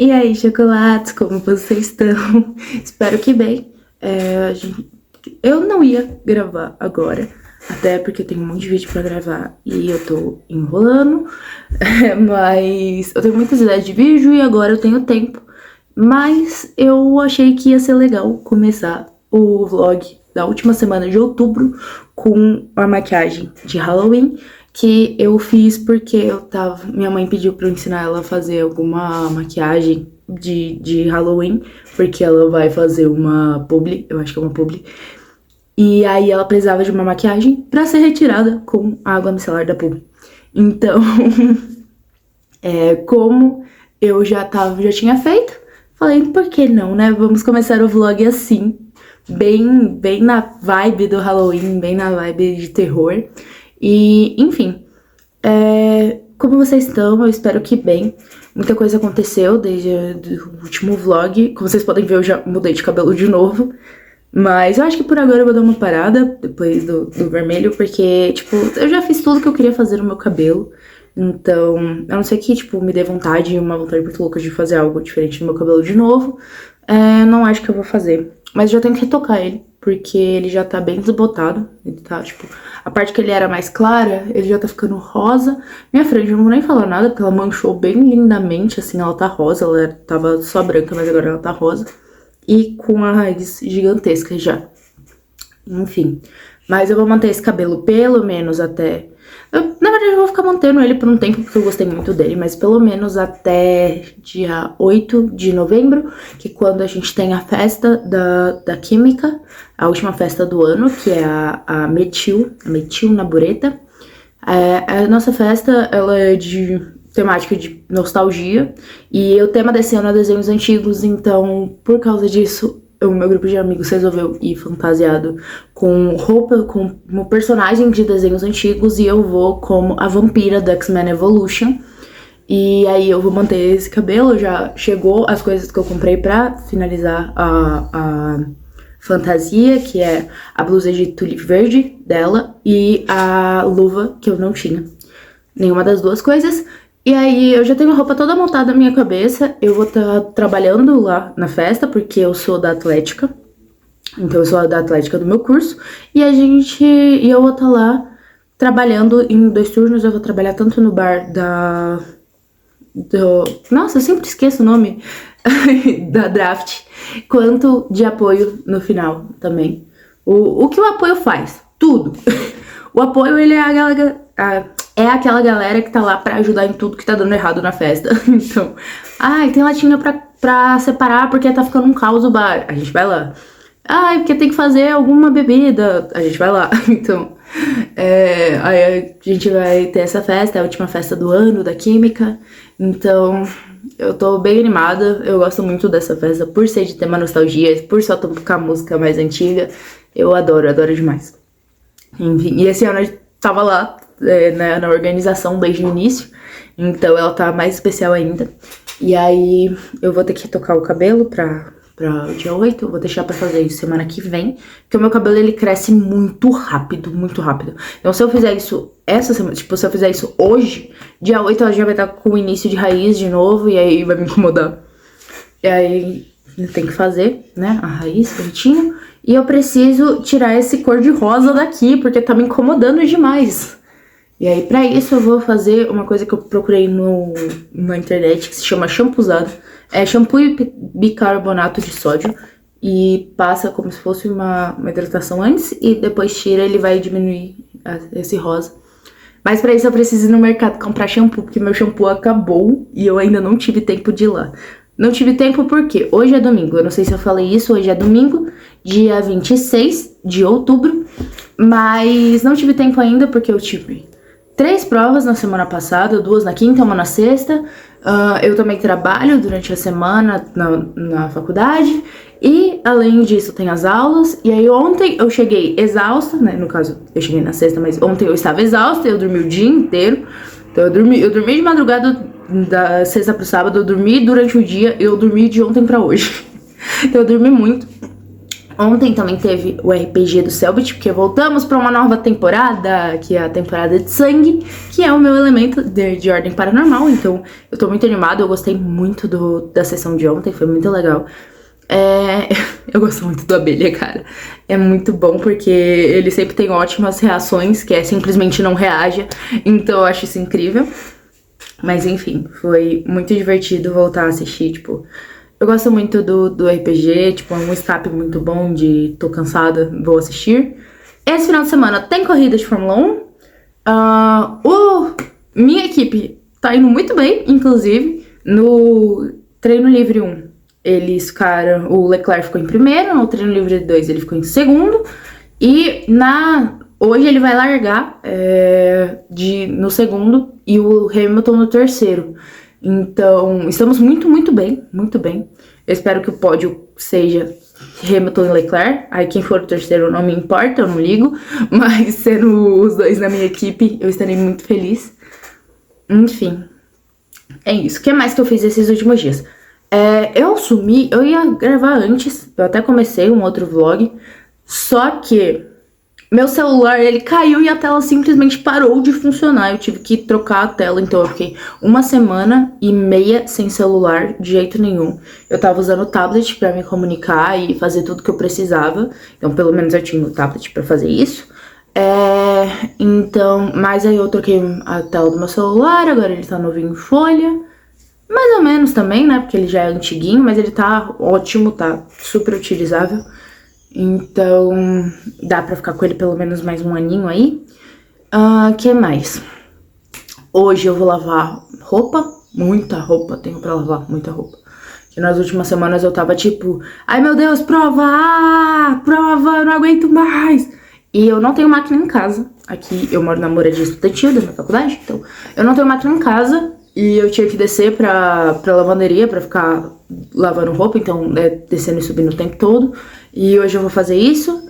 E aí, chocolates, como vocês estão? Espero que bem. Eu não ia gravar agora, até porque tem um monte de vídeo pra gravar e eu tô enrolando, mas eu tenho muitas ideias de vídeo e agora eu tenho tempo. Mas eu achei que ia ser legal começar o vlog da última semana de outubro com a maquiagem de Halloween, que eu fiz porque minha mãe pediu pra eu ensinar ela a fazer alguma maquiagem de Halloween, porque ela vai fazer uma publi, eu acho que é uma publi, e aí ela precisava de uma maquiagem pra ser retirada com a água micelar da publi. Então, como eu já tinha feito, falei, por que não, né? Vamos começar o vlog assim, bem na vibe do Halloween, bem na vibe de terror. E, enfim, como vocês estão? Eu espero que bem. Muita coisa aconteceu desde o último vlog. Como vocês podem ver, eu já mudei de cabelo de novo. Mas eu acho que por agora eu vou dar uma parada depois do vermelho, porque, tipo, eu já fiz tudo que eu queria fazer no meu cabelo. Então, a não ser que, tipo, me dê uma vontade muito louca de fazer algo diferente no meu cabelo de novo, não acho que eu vou fazer. Mas já tenho que retocar ele, porque ele já tá bem desbotado. Ele tá, tipo, a parte que ele era mais clara, ele já tá ficando rosa. Minha frente, eu não vou nem falar nada, porque ela manchou bem lindamente, assim, ela tá rosa. Ela tava só branca, mas agora ela tá rosa. E com a raiz gigantesca já. Enfim, mas eu vou manter esse cabelo pelo menos até... na verdade, eu vou ficar mantendo ele por um tempo, porque eu gostei muito dele, mas pelo menos até dia 8 de novembro, que é quando a gente tem a festa da Química, a última festa do ano, que é a Metil na Bureta. A nossa festa, ela é de temática de nostalgia, e o tema desse ano é desenhos antigos, então, por causa disso, o meu grupo de amigos resolveu ir fantasiado com roupa, com um personagem de desenhos antigos, e eu vou como a vampira do X-Men Evolution. E aí eu vou manter esse cabelo, já chegou as coisas que eu comprei pra finalizar a fantasia, que é a blusa de tulipe verde dela e a luva, que eu não tinha nenhuma das duas coisas. E aí eu já tenho a roupa toda montada na minha cabeça, eu vou estar trabalhando lá na festa, porque eu sou da Atlética, então eu sou da Atlética do meu curso, e eu vou estar lá trabalhando em 2 turnos. Eu vou trabalhar tanto no bar nossa, eu sempre esqueço o nome, da Draft, quanto de apoio no final também. O que o apoio faz? Tudo. O apoio, ele é aquela galera que tá lá pra ajudar em tudo que tá dando errado na festa. Então, tem latinha pra separar porque tá ficando um caos o bar. A gente vai lá. Porque tem que fazer alguma bebida. A gente vai lá. Então, aí a gente vai ter essa festa, é a última festa do ano da Química. Então, eu tô bem animada. Eu gosto muito dessa festa por ser de tema nostalgia, por só tocar música mais antiga. Eu adoro demais. Enfim, e esse ano eu tava lá na organização desde o início, então ela tá mais especial ainda. E aí eu vou ter que retocar o cabelo pra o dia 8, eu vou deixar pra fazer isso semana que vem, porque o meu cabelo, ele cresce muito rápido, muito rápido. Então se eu fizer isso essa semana, tipo, se eu fizer isso hoje, dia 8 ela já vai estar com o início de raiz de novo, e aí vai me incomodar. E aí tem que fazer, né, a raiz bonitinho. E eu preciso tirar esse cor de rosa daqui, porque tá me incomodando demais. E aí, pra isso, eu vou fazer uma coisa que eu procurei na internet, que se chama shampoozado. É shampoo e bicarbonato de sódio. E passa como se fosse uma hidratação antes, e depois tira, ele vai diminuir esse rosa. Mas pra isso, eu preciso ir no mercado comprar shampoo, porque meu shampoo acabou e eu ainda não tive tempo de ir lá. Não tive tempo porque hoje é domingo, eu não sei se eu falei isso, hoje é domingo, dia 26 de outubro, mas não tive tempo ainda porque eu tive 3 provas na semana passada, 2 na quinta, 1 na sexta. Eu também trabalho durante a semana na faculdade, e além disso tem as aulas. E aí ontem eu cheguei exausta, né, no caso eu cheguei na sexta, mas ontem eu estava exausta, eu dormi o dia inteiro. Então eu dormi de madrugada da sexta pro sábado, eu dormi durante o dia, eu dormi de ontem pra hoje. Então eu dormi muito. Ontem também teve o RPG do Selbit, porque voltamos para uma nova temporada, que é a temporada de sangue, que é o meu elemento de ordem paranormal. Então eu tô muito animada, eu gostei muito da sessão de ontem, foi muito legal. Eu gosto muito do Abelha, cara. É muito bom porque ele sempre tem ótimas reações, que é simplesmente não reaja. Então eu acho isso incrível. Mas enfim, foi muito divertido voltar a assistir, tipo... Eu gosto muito do RPG, tipo, é um escape muito bom de tô cansada, vou assistir. Esse final de semana tem corrida de Fórmula 1. Minha equipe tá indo muito bem, inclusive, no treino livre 1. Eles ficaram, o Leclerc ficou em primeiro, no treino livre 2 ele ficou em segundo. E hoje ele vai largar no segundo e o Hamilton no terceiro. Então, estamos muito, muito bem, muito bem. Eu espero que o pódio seja Hamilton e Leclerc. Aí quem for o terceiro não me importa, eu não ligo. Mas sendo os dois na minha equipe, eu estarei muito feliz. Enfim, é isso. O que mais que eu fiz esses últimos dias? Eu ia gravar antes, eu até comecei um outro vlog. Só que meu celular, ele caiu e a tela simplesmente parou de funcionar. Eu tive que trocar a tela, então eu fiquei 1,5 semana sem celular, de jeito nenhum. Eu tava usando o tablet pra me comunicar e fazer tudo que eu precisava. Então, pelo menos eu tinha o tablet pra fazer isso. Então, mas aí eu troquei a tela do meu celular, agora ele tá novinho em folha. Mais ou menos também, né, porque ele já é antiguinho, mas ele tá ótimo, tá super utilizável. Então, dá pra ficar com ele pelo menos mais um aninho aí. Que mais? Hoje eu vou lavar roupa. Muita roupa, tenho pra lavar, muita roupa. Que nas últimas semanas eu tava tipo... Ai meu Deus, prova! Prova, eu não aguento mais! E eu não tenho máquina em casa. Aqui eu moro na moradia estudantil da minha faculdade. Então, eu não tenho máquina em casa. E eu tinha que descer pra lavanderia pra ficar lavando roupa. Então, descendo e subindo o tempo todo. E hoje eu vou fazer isso,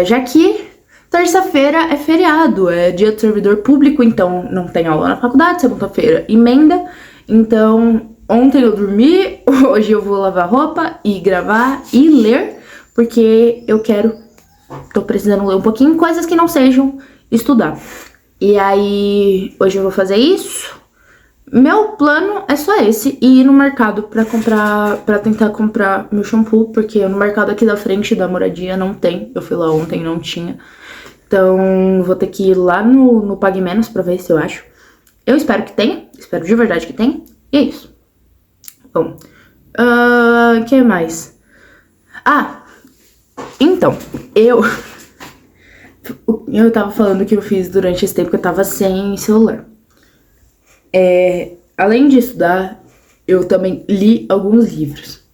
já que terça-feira é feriado, é dia do servidor público, então não tem aula na faculdade, segunda-feira emenda. Então, ontem eu dormi, hoje eu vou lavar roupa e gravar e ler, porque tô precisando ler um pouquinho, coisas que não sejam estudar. E aí, hoje eu vou fazer isso. Meu plano é só esse, e ir no mercado pra tentar comprar meu shampoo, porque no mercado aqui da frente da moradia não tem. Eu fui lá ontem, não tinha. Então, vou ter que ir lá no Pague Menos pra ver se eu acho. Eu espero que tenha, espero de verdade que tenha. E é isso. Bom, o que mais? Então, eu tava falando que eu fiz durante esse tempo que eu tava sem celular. Além de estudar, eu também li alguns livros.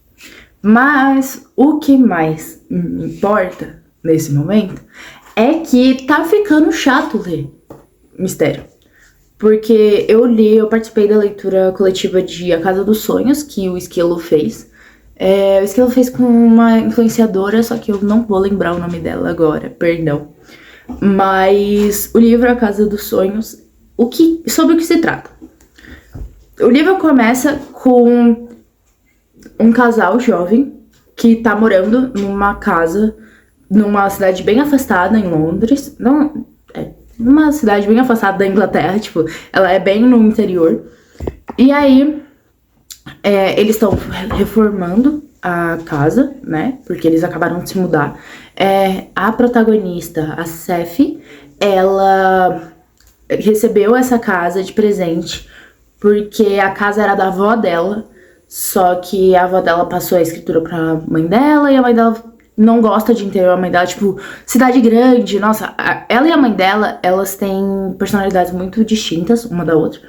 Mas o que mais me importa nesse momento é que tá ficando chato ler mistério. Porque eu participei da leitura coletiva de A Casa dos Sonhos, que o Esquilo fez. O Esquilo fez com uma influenciadora, só que eu não vou lembrar o nome dela agora, perdão. Mas o livro A Casa dos Sonhos, sobre o que se trata? O livro começa com um casal jovem que tá morando numa casa, numa cidade bem afastada em Londres. Numa cidade bem afastada da Inglaterra, tipo, ela é bem no interior. E aí, eles estão reformando a casa, né? Porque eles acabaram de se mudar. A protagonista, a Seth, ela recebeu essa casa de presente porque a casa era da avó dela, só que a avó dela passou a escritura pra mãe dela e a mãe dela não gosta de interior. A mãe dela, tipo, cidade grande. Nossa, ela e a mãe dela, elas têm personalidades muito distintas uma da outra.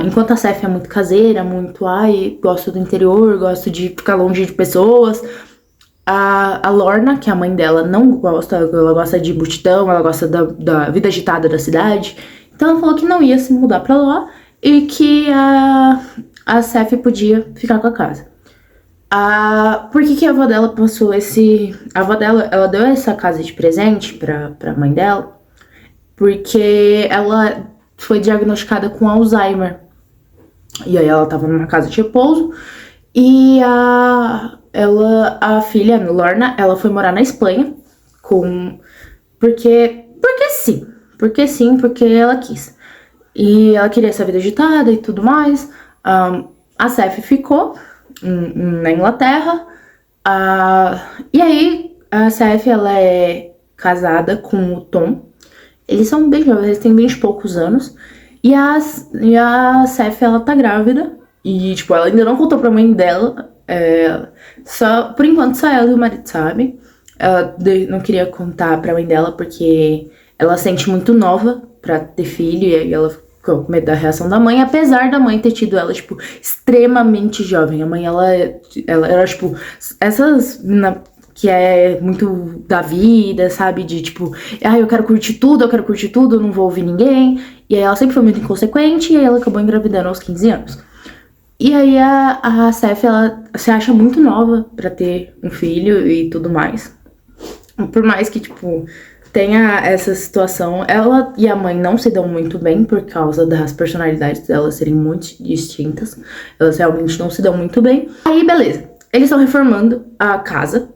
Enquanto a Seth é muito caseira, muito, gosto do interior, gosto de ficar longe de pessoas. A Lorna, que é a mãe dela, não gosta, ela gosta de multidão, ela gosta da vida agitada da cidade. Então ela falou que não ia se mudar pra lá e que a Seth podia ficar com a casa. Por que a avó dela passou a avó dela, ela deu essa casa de presente pra mãe dela, porque ela foi diagnosticada com Alzheimer. E aí ela tava numa casa de repouso e a filha, Lorna, ela foi morar na Espanha porque sim. Porque ela quis. E ela queria essa vida agitada e tudo mais. A Seth ficou na Inglaterra. E aí, a Seth, ela é casada com o Tom. Eles são bem jovens, eles têm 20 e poucos anos. E a Seth, ela tá grávida. E, tipo, ela ainda não contou pra mãe dela. Por enquanto, só ela e o marido sabem. Ela não queria contar pra mãe dela porque ela sente muito nova pra ter filho. E aí ela ficou com medo da reação da mãe. Apesar da mãe ter tido ela, tipo, extremamente jovem. A mãe, ela era, tipo, essas que é muito da vida, sabe? De tipo, eu quero curtir tudo, eu não vou ouvir ninguém. E aí ela sempre foi muito inconsequente e aí ela acabou engravidando aos 15 anos. E aí a Seth, ela se acha muito nova pra ter um filho e tudo mais. Por mais que, tipo, tenha essa situação, ela e a mãe não se dão muito bem por causa das personalidades delas serem muito distintas. Elas realmente não se dão muito bem. Aí, beleza. Eles estão reformando a casa.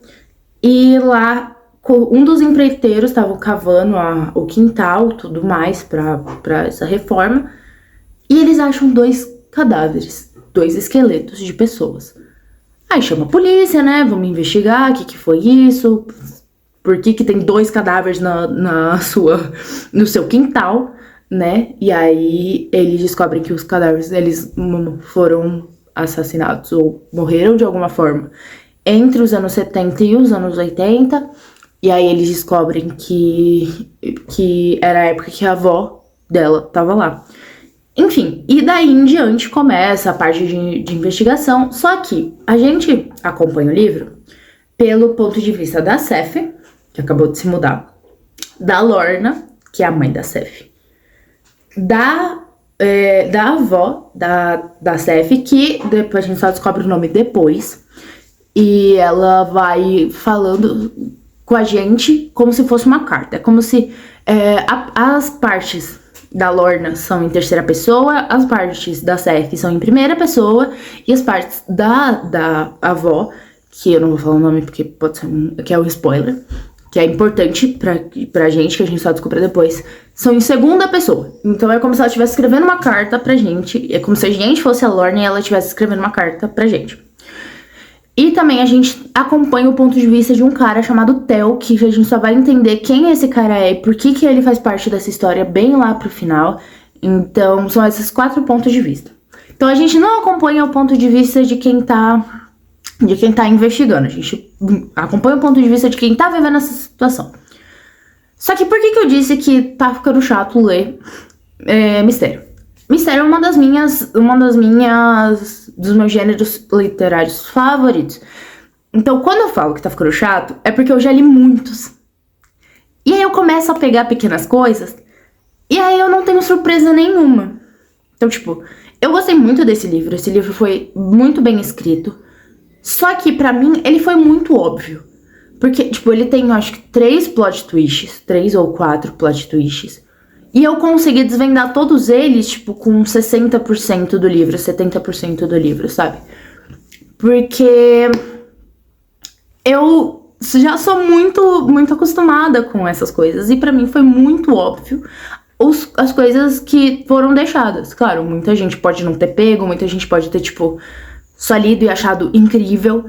E lá, um dos empreiteiros estava cavando o quintal, tudo mais, pra essa reforma. E eles acham 2 cadáveres, 2 esqueletos de pessoas. Aí chama a polícia, né? Vamos investigar, o que foi isso? Por que tem 2 cadáveres no seu quintal, né? E aí eles descobrem que os cadáveres, eles foram assassinados ou morreram de alguma forma entre os anos 70 e os anos 80. E aí eles descobrem que era a época que a avó dela tava lá. Enfim, e daí em diante começa a parte de investigação. Só que a gente acompanha o livro pelo ponto de vista da Seth, que acabou de se mudar, da Lorna, que é a mãe da Seth, da avó da Seth, que depois a gente só descobre o nome depois. E ela vai falando com a gente como se fosse uma carta. É como se as partes da Lorna são em terceira pessoa, as partes da Seth são em primeira pessoa, e as partes da avó, que eu não vou falar o nome porque pode ser que é um spoiler, que é importante pra gente, que a gente só descobre depois, são em segunda pessoa. Então é como se ela estivesse escrevendo uma carta pra gente, é como se a gente fosse a Lorna e ela estivesse escrevendo uma carta pra gente. E também a gente acompanha o ponto de vista de um cara chamado Theo, que a gente só vai entender quem esse cara é e por que ele faz parte dessa história bem lá pro final. Então, são esses 4 pontos de vista. Então, a gente não acompanha o ponto de vista de quem tá investigando. A gente acompanha o ponto de vista de quem tá vivendo essa situação. Só que por que eu disse que tá ficando chato ler mistério? Mistério é dos meus gêneros literários favoritos. Então, quando eu falo que tá ficando chato, é porque eu já li muitos. E aí eu começo a pegar pequenas coisas, e aí eu não tenho surpresa nenhuma. Então, tipo, eu gostei muito desse livro. Esse livro foi muito bem escrito. Só que, pra mim, ele foi muito óbvio. Porque, tipo, ele tem, acho que 3 plot twists. 3 ou 4 plot twists. E eu consegui desvendar todos eles, tipo, com 60% do livro, 70% do livro, sabe? Porque eu já sou muito acostumada com essas coisas. E pra mim foi muito óbvio as coisas que foram deixadas. Claro, muita gente pode não ter pego, muita gente pode ter, tipo, só lido e achado incrível.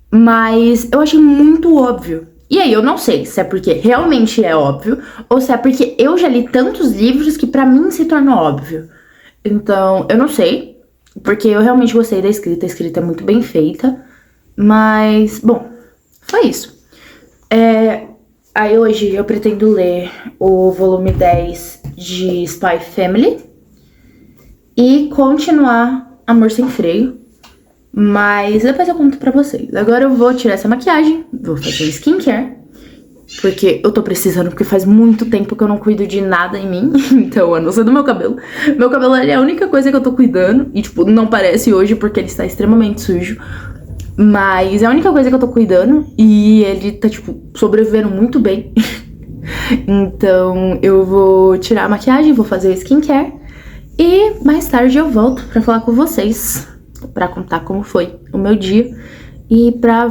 Mas eu achei muito óbvio. E aí eu não sei se é porque realmente é óbvio ou se é porque eu já li tantos livros que pra mim se tornou óbvio. Então, eu não sei, porque eu realmente gostei da escrita. A escrita é muito bem feita. Mas, bom, foi isso. Aí hoje eu pretendo ler o volume 10 de Spy Family e continuar Amor Sem Freio. Mas depois eu conto pra vocês. Agora eu vou tirar essa maquiagem, vou fazer skincare, porque eu tô precisando, porque faz muito tempo que eu não cuido de nada em mim. Então, a não ser do meu cabelo. Meu cabelo é a única coisa que eu tô cuidando. E, tipo, não parece hoje porque ele está extremamente sujo. Mas é a única coisa que eu tô cuidando. E ele tá, tipo, sobrevivendo muito bem. Então, eu vou tirar a maquiagem, vou fazer skincare. E mais tarde eu volto pra falar com vocês, pra contar como foi o meu dia e pra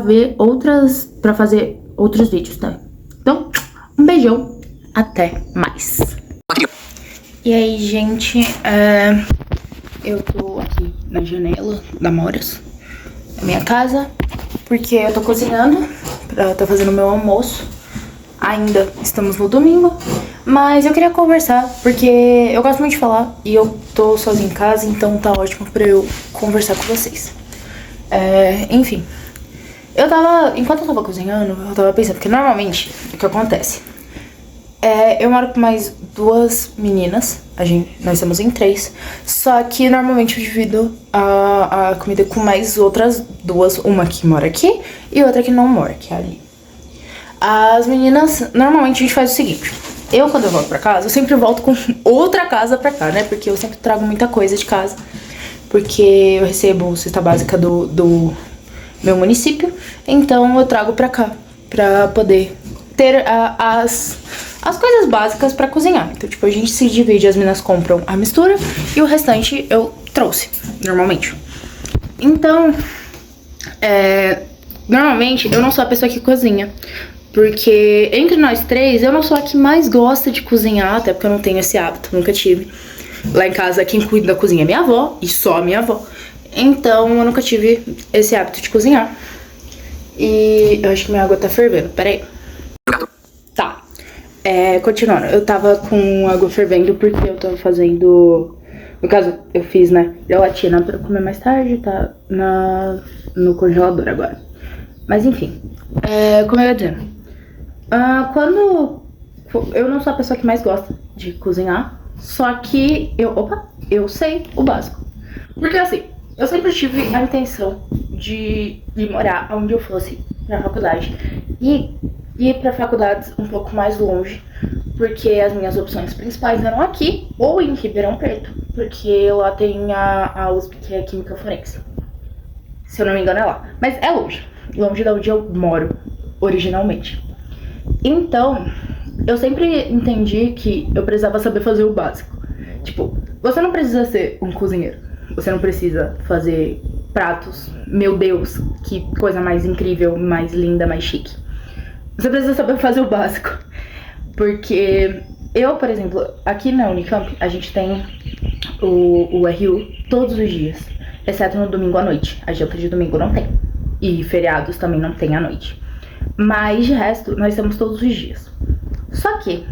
fazer outros vídeos, tá? Então, um beijão, até mais. E aí, gente, eu tô aqui na janela da Moras, da minha casa, porque eu tô cozinhando, tô fazendo meu almoço. Ainda estamos no domingo, mas eu queria conversar, porque eu gosto muito de falar e eu tô sozinha em casa, então tá ótimo pra eu conversar com vocês. Enfim, enquanto eu tava cozinhando, eu tava pensando, porque normalmente o que acontece? Eu moro com mais 2 meninas, nós estamos em 3, só que normalmente eu divido a comida com mais outras 2, uma que mora aqui e outra que não mora, que é ali. As meninas, normalmente a gente faz o seguinte, quando eu volto pra casa, eu sempre volto com outra casa pra cá, né, porque eu sempre trago muita coisa de casa, porque eu recebo cesta básica do meu município, então eu trago pra cá, pra poder ter as coisas básicas pra cozinhar. Então, tipo, a gente se divide, as meninas compram a mistura e o restante eu trouxe, normalmente. Então, normalmente eu não sou a pessoa que cozinha, porque entre nós 3, eu não sou a que mais gosta de cozinhar, até porque eu não tenho esse hábito, nunca tive. Lá em casa, quem cuida da cozinha é minha avó, e só a minha avó. Então, eu nunca tive esse hábito de cozinhar. E eu acho que minha água tá fervendo, peraí. Tá. Continuando, eu tava com água fervendo porque eu tava fazendo... No caso, eu fiz, né, gelatina pra comer mais tarde, tá no congelador agora. Mas enfim, como eu ia dizendo, eu não sou a pessoa que mais gosta de cozinhar, só que eu sei o básico. Porque assim, eu sempre tive a intenção de ir morar onde eu fosse na faculdade e ir pra faculdades um pouco mais longe, porque as minhas opções principais eram aqui ou em Ribeirão Preto, porque lá tem a USP, que é Química Forense. Se eu não me engano é lá, mas é longe de onde eu moro originalmente. Então, eu sempre entendi que eu precisava saber fazer o básico. Tipo, você não precisa ser um cozinheiro, você não precisa fazer pratos, meu Deus, que coisa mais incrível, mais linda, mais chique. Você precisa saber fazer o básico. Porque eu, por exemplo, aqui na Unicamp, a gente tem o RU todos os dias, exceto no domingo à noite. A janta de domingo não tem. E feriados também não tem à noite. Mas de resto, nós temos todos os dias. Só que,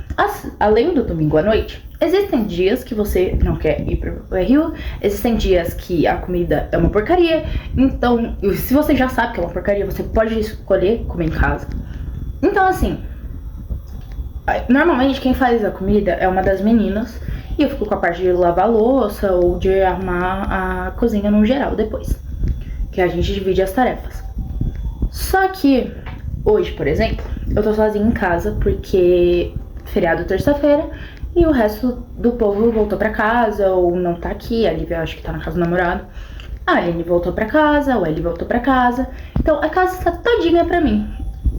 além do domingo à noite, existem dias que você não quer ir pro RU, existem dias que a comida é uma porcaria. Então, se você já sabe que é uma porcaria, você pode escolher comer em casa. Então, assim, normalmente quem faz a comida é uma das meninas, e eu fico com a parte de lavar a louça ou de arrumar a cozinha no geral depois, que a gente divide as tarefas. Só que hoje, por exemplo, eu tô sozinha em casa porque feriado terça-feira e o resto do povo voltou pra casa ou não tá aqui. A Lívia acho que tá na casa do namorado, a Aline voltou pra casa, o Eli voltou pra casa. Então a casa está todinha pra mim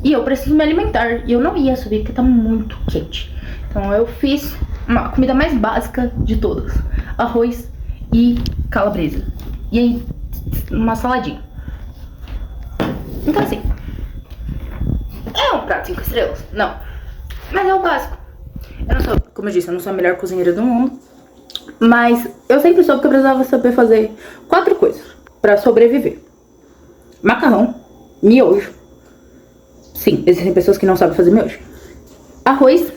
e eu preciso me alimentar e eu não ia subir porque tá muito quente. Então eu fiz a comida mais básica de todas, arroz e calabresa, e aí uma saladinha. Então assim, é um prato 5 estrelas? Não, mas é o básico. Eu não sou, como eu disse, eu não sou a melhor cozinheira do mundo, mas eu sempre soube que eu precisava saber fazer 4 coisas pra sobreviver: macarrão, miojo. Sim, existem pessoas que não sabem fazer miojo. Arroz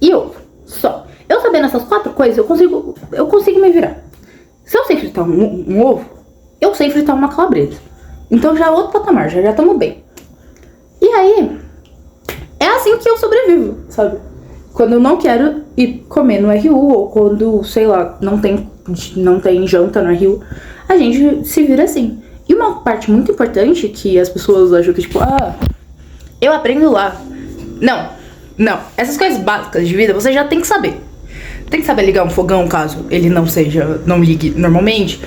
e ovo, só. Eu sabendo essas 4 coisas, eu consigo me virar. Se eu sei fritar um ovo, eu sei fritar uma calabresa. Então já é outro patamar, já estamos bem. E aí, é assim que eu sobrevivo, sabe? Quando eu não quero ir comer no RU, ou quando, sei lá, não tem janta no RU, a gente se vira assim. E uma parte muito importante que as pessoas acham que, tipo, eu aprendo lá. Não. Essas coisas básicas de vida você já tem que saber. Tem que saber ligar um fogão caso ele não ligue normalmente.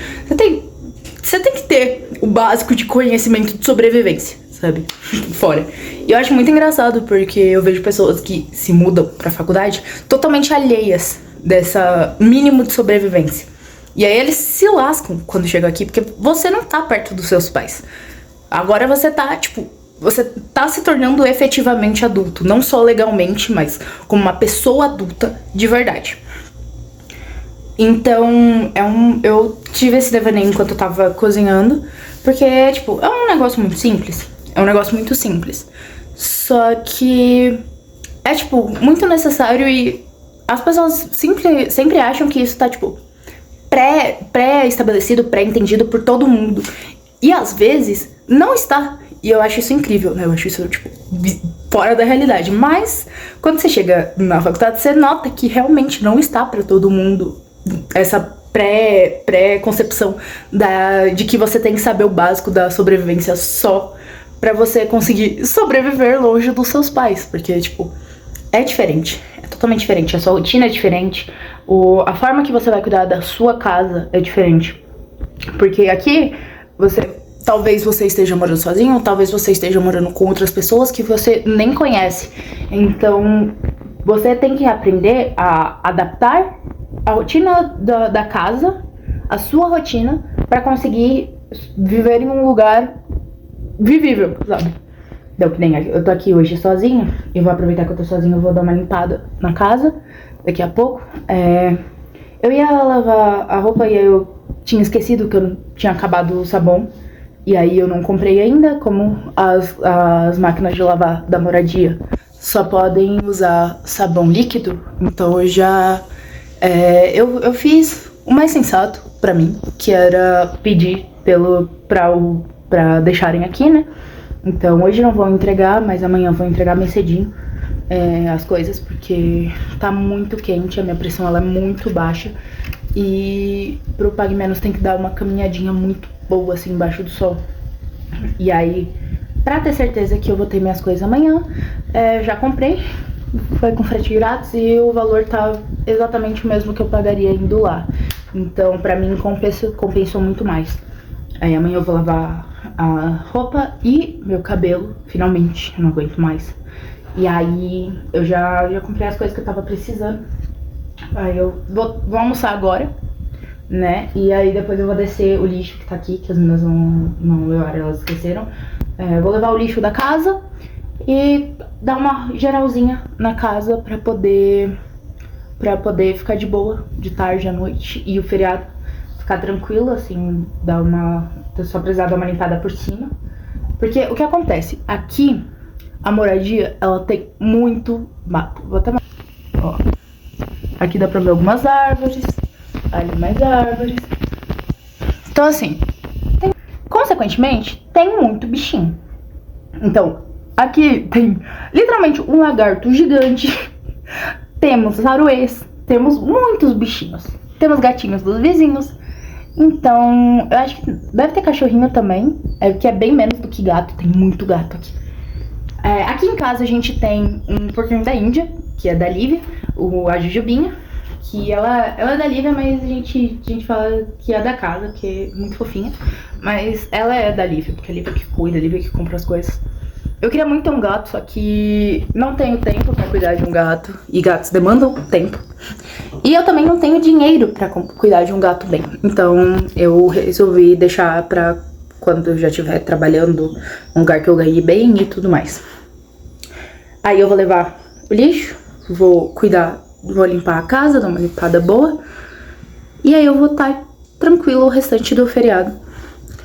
Você tem que ter o básico de conhecimento de sobrevivência, sabe? Fora. E eu acho muito engraçado porque eu vejo pessoas que se mudam pra faculdade totalmente alheias dessa mínimo de sobrevivência. E aí eles se lascam quando chegam aqui porque você não tá perto dos seus pais. Agora você tá, tipo, você tá se tornando efetivamente adulto. Não só legalmente, mas como uma pessoa adulta de verdade. Então, eu tive esse devaneio enquanto eu tava cozinhando. Porque, tipo, é um negócio muito simples. É um negócio muito simples. Só que é, tipo, muito necessário e as pessoas sempre acham que isso tá, tipo, pré-estabelecido, pré-entendido por todo mundo. E às vezes não está. E eu acho isso incrível, né? Eu acho isso, tipo, fora da realidade. Mas quando você chega na faculdade, você nota que realmente não está pra todo mundo essa pré-concepção de que você tem que saber o básico da sobrevivência só pra você conseguir sobreviver longe dos seus pais. Porque, tipo, é diferente. É totalmente diferente. A sua rotina é diferente. A forma que você vai cuidar da sua casa é diferente. Porque aqui, talvez você esteja morando sozinho, talvez você esteja morando com outras pessoas que você nem conhece. Então, você tem que aprender a adaptar a rotina da casa, a sua rotina, pra conseguir viver em um lugar vivível, sabe? Então, que nem eu tô aqui hoje sozinha, eu vou aproveitar que eu tô sozinha, eu vou dar uma limpada na casa daqui a pouco. Eu ia lavar a roupa e eu tinha esquecido que eu não tinha acabado o sabão. E aí eu não comprei ainda, como as máquinas de lavar da moradia só podem usar sabão líquido. Então eu fiz o mais sensato pra mim, que era pedir pra deixarem aqui, né? Então hoje não vou entregar, mas amanhã vou entregar bem cedinho as coisas, porque tá muito quente, a minha pressão ela é muito baixa. E pro Pague Menos tem que dar uma caminhadinha muito boa assim embaixo do sol. E aí, pra ter certeza que eu vou ter minhas coisas amanhã, já comprei, foi com frete grátis e o valor tá exatamente o mesmo que eu pagaria indo lá. Então pra mim compensou muito mais. Aí amanhã eu vou lavar a roupa e meu cabelo, finalmente, eu não aguento mais. E aí eu já comprei as coisas que eu tava precisando. Aí eu vou almoçar agora, né? E aí depois eu vou descer o lixo que tá aqui, que as meninas não levaram, elas esqueceram. Vou levar o lixo da casa e dar uma geralzinha na casa pra poder ficar de boa de tarde à noite e o feriado ficar tranquilo, assim, só precisar dar uma limpada por cima. Porque o que acontece? Aqui, a moradia, ela tem muito mato. Vou até mostrar. Ó. Aqui dá pra ver algumas árvores, ali mais árvores. Então, assim, consequentemente, tem muito bichinho. Então, aqui tem literalmente um lagarto gigante. Temos aroês, temos muitos bichinhos. Temos gatinhos dos vizinhos. Então, eu acho que deve ter cachorrinho também, que é bem menos do que gato, tem muito gato aqui. Aqui em casa a gente tem um porquinho da Índia, que é da Lívia, a Jujubinha, que ela é da Lívia, mas a gente fala que é da casa, que é muito fofinha. Mas ela é da Lívia, porque a Lívia que cuida, a Lívia que compra as coisas. Eu queria muito ter um gato, só que não tenho tempo pra cuidar de um gato, e gatos demandam tempo. E eu também não tenho dinheiro pra cuidar de um gato bem. Então eu resolvi deixar pra quando eu já estiver trabalhando num lugar que eu ganhe bem e tudo mais. Aí eu vou levar o lixo, vou limpar a casa, dar uma limpada boa. E aí eu vou estar tranquilo o restante do feriado.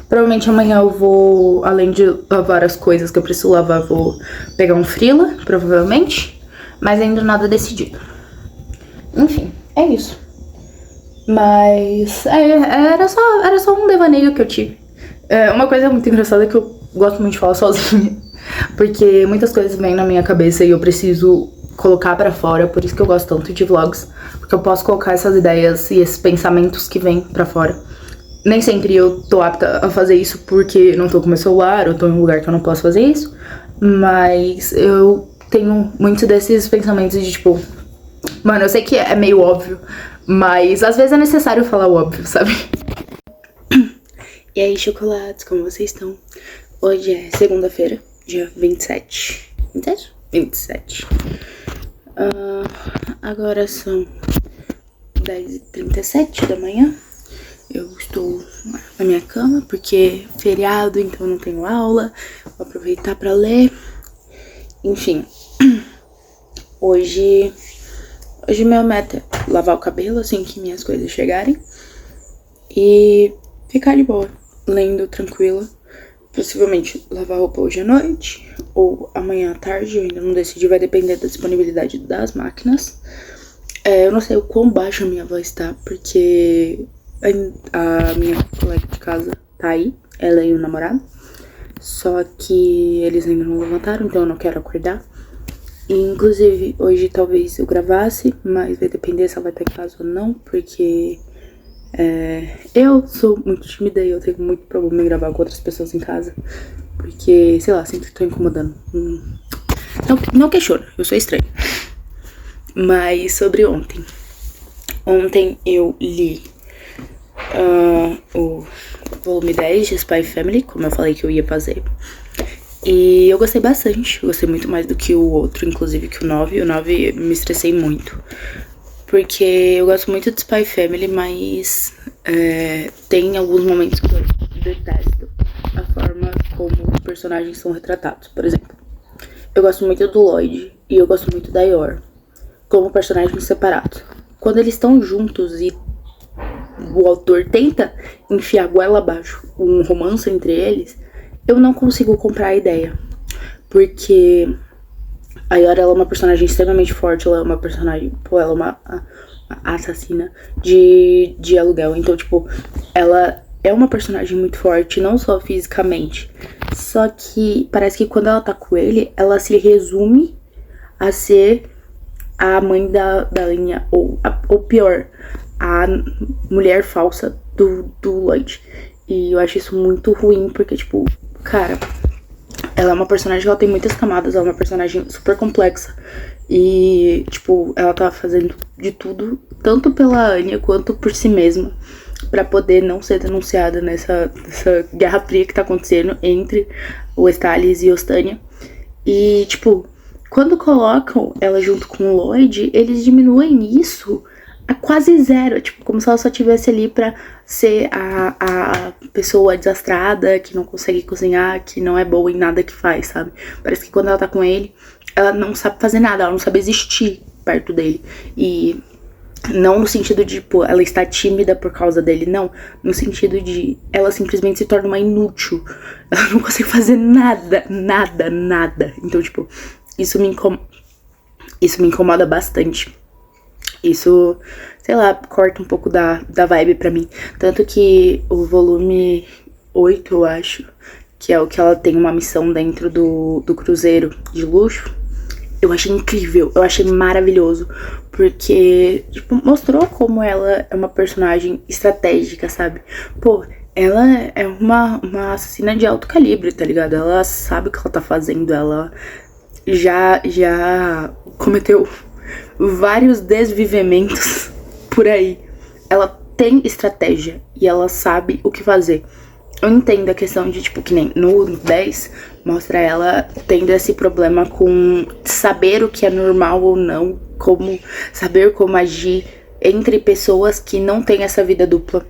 Provavelmente amanhã eu vou, além de lavar as coisas que eu preciso lavar, vou pegar um freela, provavelmente. Mas ainda nada decidido. Enfim, é isso. Mas era só um devaneio que eu tive. Uma coisa muito engraçada é que eu gosto muito de falar sozinha. Porque muitas coisas vêm na minha cabeça e eu preciso colocar pra fora. Por isso que eu gosto tanto de vlogs. Porque eu posso colocar essas ideias e esses pensamentos que vêm pra fora. Nem sempre eu tô apta a fazer isso porque não tô com meu celular ou tô em um lugar que eu não posso fazer isso. Mas eu tenho muitos desses pensamentos de tipo... Mano, eu sei que é meio óbvio, mas às vezes é necessário falar o óbvio, sabe? E aí, chocolates, como vocês estão? Hoje é segunda-feira, dia 27. 27? 27. Agora são 10h37 da manhã. Eu estou na minha cama, porque feriado, então não tenho aula. Vou aproveitar pra ler. Enfim, hoje minha meta é lavar o cabelo assim que minhas coisas chegarem e ficar de boa, lendo tranquila. Possivelmente lavar roupa hoje à noite ou amanhã à tarde, eu ainda não decidi, vai depender da disponibilidade das máquinas. Eu não sei o quão baixa a minha voz tá, porque a minha colega de casa tá aí, ela e o namorado. Só que eles ainda não levantaram, então eu não quero acordar. E, inclusive, hoje talvez eu gravasse, mas vai depender se ela vai estar em casa ou não, porque eu sou muito tímida e eu tenho muito problema em gravar com outras pessoas em casa. Porque, sei lá, sempre tô incomodando. Não questiono, eu sou estranha. Mas sobre ontem. Ontem eu li o volume 10 de Spy Family, como eu falei que eu ia fazer. E eu gostei bastante, eu gostei muito mais do que o outro, inclusive que o 9. O 9 me estressei muito, porque eu gosto muito de Spy Family, mas tem alguns momentos que eu detesto a forma como os personagens são retratados. Por exemplo, eu gosto muito do Lloyd e eu gosto muito da Yor como personagens separados. Quando eles estão juntos e o autor tenta enfiar goela abaixo um romance entre eles, eu não consigo comprar a ideia. Porque a Yor, ela é uma personagem extremamente forte, ela é uma personagem, ela é uma assassina de aluguel. Então, tipo, ela é uma personagem muito forte, não só fisicamente. Só que parece que quando ela tá com ele, ela se resume a ser a mãe da linha, ou pior, a mulher falsa do Lloyd. E eu acho isso muito ruim, porque, tipo, cara, ela é uma personagem que ela tem muitas camadas, ela é uma personagem super complexa. E, tipo, ela tá fazendo de tudo, tanto pela Anya quanto por si mesma, pra poder não ser denunciada nessa guerra fria que tá acontecendo entre o Stannis e a Ostânia. E, tipo, quando colocam ela junto com o Lloyd, eles diminuem isso a quase zero. Tipo, como se ela só estivesse ali pra ser a pessoa desastrada, que não consegue cozinhar, que não é boa em nada que faz, sabe? Parece que quando ela tá com ele, ela não sabe fazer nada, ela não sabe existir perto dele. E não no sentido de, pô, ela está tímida por causa dele, não. No sentido de ela simplesmente se torna uma inútil. Ela não consegue fazer nada. Então, tipo, isso me incomoda bastante. Isso, sei lá, corta um pouco da vibe pra mim. Tanto que o volume 8, eu acho, que é o que ela tem uma missão dentro do cruzeiro de luxo, eu achei incrível, eu achei maravilhoso. Porque, tipo, mostrou como ela é uma personagem estratégica, sabe? Pô, ela é uma assassina de alto calibre, tá ligado? Ela sabe o que ela tá fazendo, ela já cometeu vários desvivimentos por aí. Ela tem estratégia e ela sabe o que fazer. Eu entendo a questão de, tipo, que nem no 10 mostra ela tendo esse problema com saber o que é normal ou não, como saber como agir entre pessoas que não têm essa vida dupla.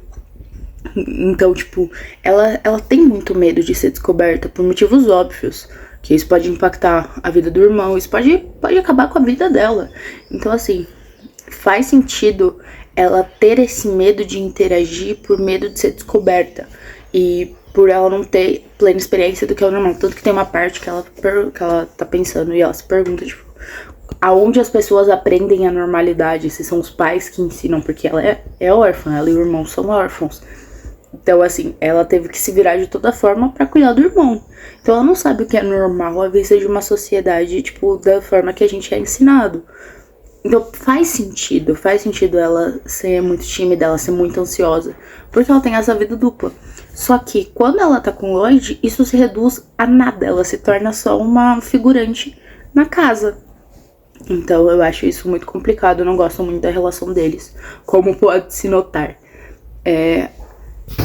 Então, tipo, ela tem muito medo de ser descoberta por motivos óbvios, que isso pode impactar a vida do irmão, isso pode acabar com a vida dela. Então, assim, faz sentido ela ter esse medo de interagir por medo de ser descoberta. E por ela não ter plena experiência do que é o normal. Tanto que tem uma parte que ela tá pensando e ela se pergunta, tipo, aonde as pessoas aprendem a normalidade? Se são os pais que ensinam, porque ela é órfã, ela e o irmão são órfãos. Então, assim, ela teve que se virar de toda forma pra cuidar do irmão. Então ela não sabe o que é normal a vista de uma sociedade, tipo, da forma que a gente é ensinado. Então faz sentido ela ser muito tímida, ela ser muito ansiosa, porque ela tem essa vida dupla. Só que quando ela tá com o Lloyd, isso se reduz a nada, ela se torna só uma figurante na casa. Então eu acho isso muito complicado, eu não gosto muito da relação deles, como pode se notar.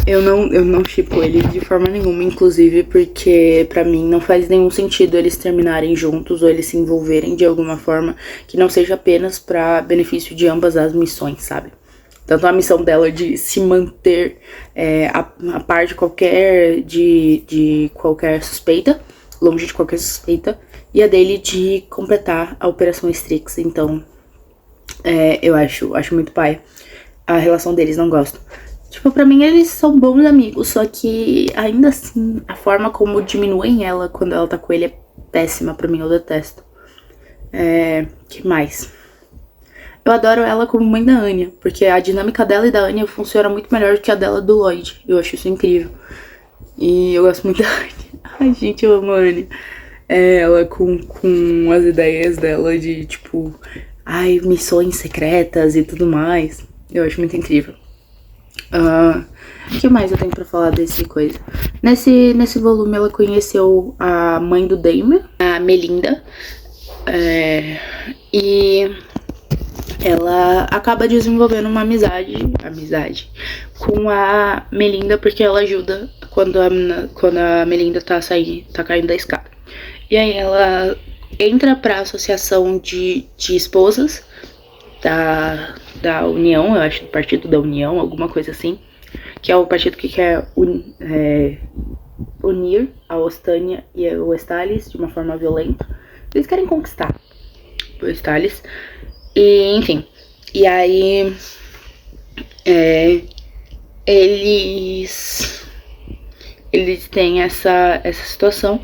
Eu não shippo ele de forma nenhuma, inclusive porque pra mim não faz nenhum sentido eles terminarem juntos ou eles se envolverem de alguma forma que não seja apenas pra benefício de ambas as missões, sabe? Tanto a missão dela de se manter a par de qualquer suspeita, longe de qualquer suspeita, e a dele de completar a Operação Strix. Então, eu acho muito paia. A relação deles, não gosto. Tipo, pra mim eles são bons amigos, só que ainda assim, a forma como diminuem ela quando ela tá com ele é péssima pra mim, eu detesto. Que mais? Eu adoro ela como mãe da Anya, porque a dinâmica dela e da Anya funciona muito melhor do que a dela do Lloyd. Eu acho isso incrível. E eu gosto muito da Anya. Ai, gente, eu amo a Anya. Ela com as ideias dela de, tipo, missões secretas e tudo mais. Eu acho muito incrível. O que mais eu tenho pra falar desse coisa? Nesse volume ela conheceu a mãe do Damon, a Melinda. E ela acaba desenvolvendo uma amizade com a Melinda, porque ela ajuda quando a Melinda tá caindo da escada. E aí ela entra pra associação de esposas da União, eu acho, do Partido da União, alguma coisa assim, que é o partido que quer unir a Ostânia e o Westalis de uma forma violenta. Eles querem conquistar o Westalis. E, enfim, e aí eles têm essa situação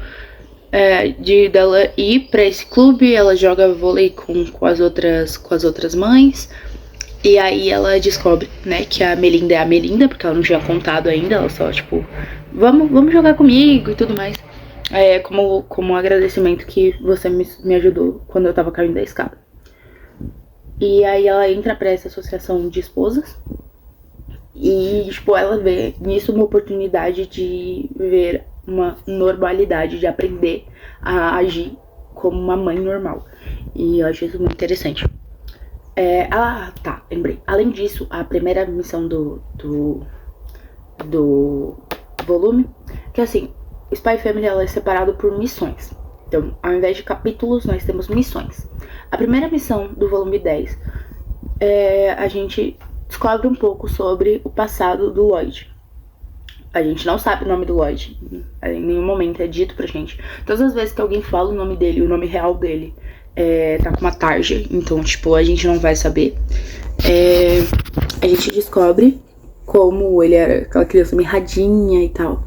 dela ir pra esse clube. Ela joga vôlei com as outras mães. E aí ela descobre, né, que a Melinda é a Melinda, porque ela não tinha contado ainda. Ela só, tipo, vamos jogar comigo e tudo mais. Como um agradecimento que você me ajudou quando eu tava caindo da escada. E aí ela entra pra essa associação de esposas. E, tipo, ela vê nisso uma oportunidade de ver uma normalidade, de aprender a agir como uma mãe normal. E eu acho isso muito interessante. Lembrei. Além disso, a primeira missão do volume, que assim, o Spy Family ela é separado por missões. Então, ao invés de capítulos, nós temos missões. A primeira missão do volume 10 a gente descobre um pouco sobre o passado do Lloyd. A gente não sabe o nome do Lloyd. Em nenhum momento é dito pra gente. Todas as vezes que alguém fala o nome dele, o nome real dele tá com uma tarja. Então, tipo, a gente não vai saber. A gente descobre como ele era aquela criança mirradinha e tal.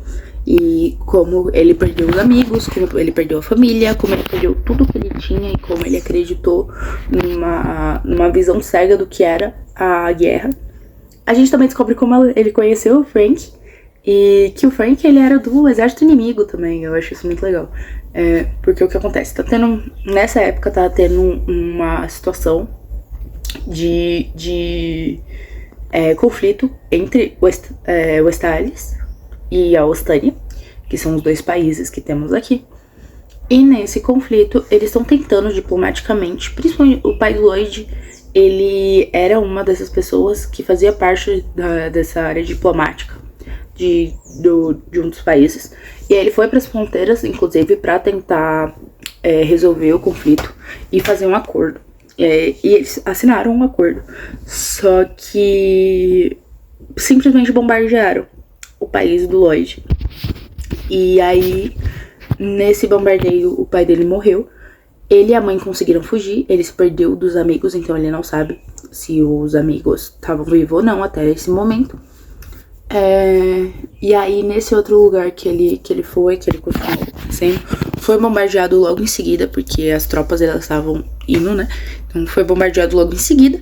E como ele perdeu os amigos, como ele perdeu a família, como ele perdeu tudo que ele tinha e como ele acreditou numa visão cega do que era a guerra. A gente também descobre como ele conheceu o Frank e que o Frank ele era do exército inimigo também. Eu acho isso muito legal. Porque o que acontece? Nessa época tá tendo uma situação de conflito entre o Westalis e a Ostânia, que são os dois países que temos aqui. E nesse conflito, eles estão tentando diplomaticamente, principalmente o pai do Lloyd, ele era uma dessas pessoas que fazia parte dessa área diplomática de um dos países. E aí ele foi para as fronteiras, inclusive, para tentar resolver o conflito e fazer um acordo. E eles assinaram um acordo, só que simplesmente bombardearam o país do Lloyd. E aí, nesse bombardeio, o pai dele morreu. Ele e a mãe conseguiram fugir. Ele se perdeu dos amigos, então ele não sabe se os amigos estavam vivos ou não até esse momento. E aí, nesse outro lugar que ele continuou sendo, foi bombardeado logo em seguida, porque as tropas elas estavam indo, né? Então foi bombardeado logo em seguida.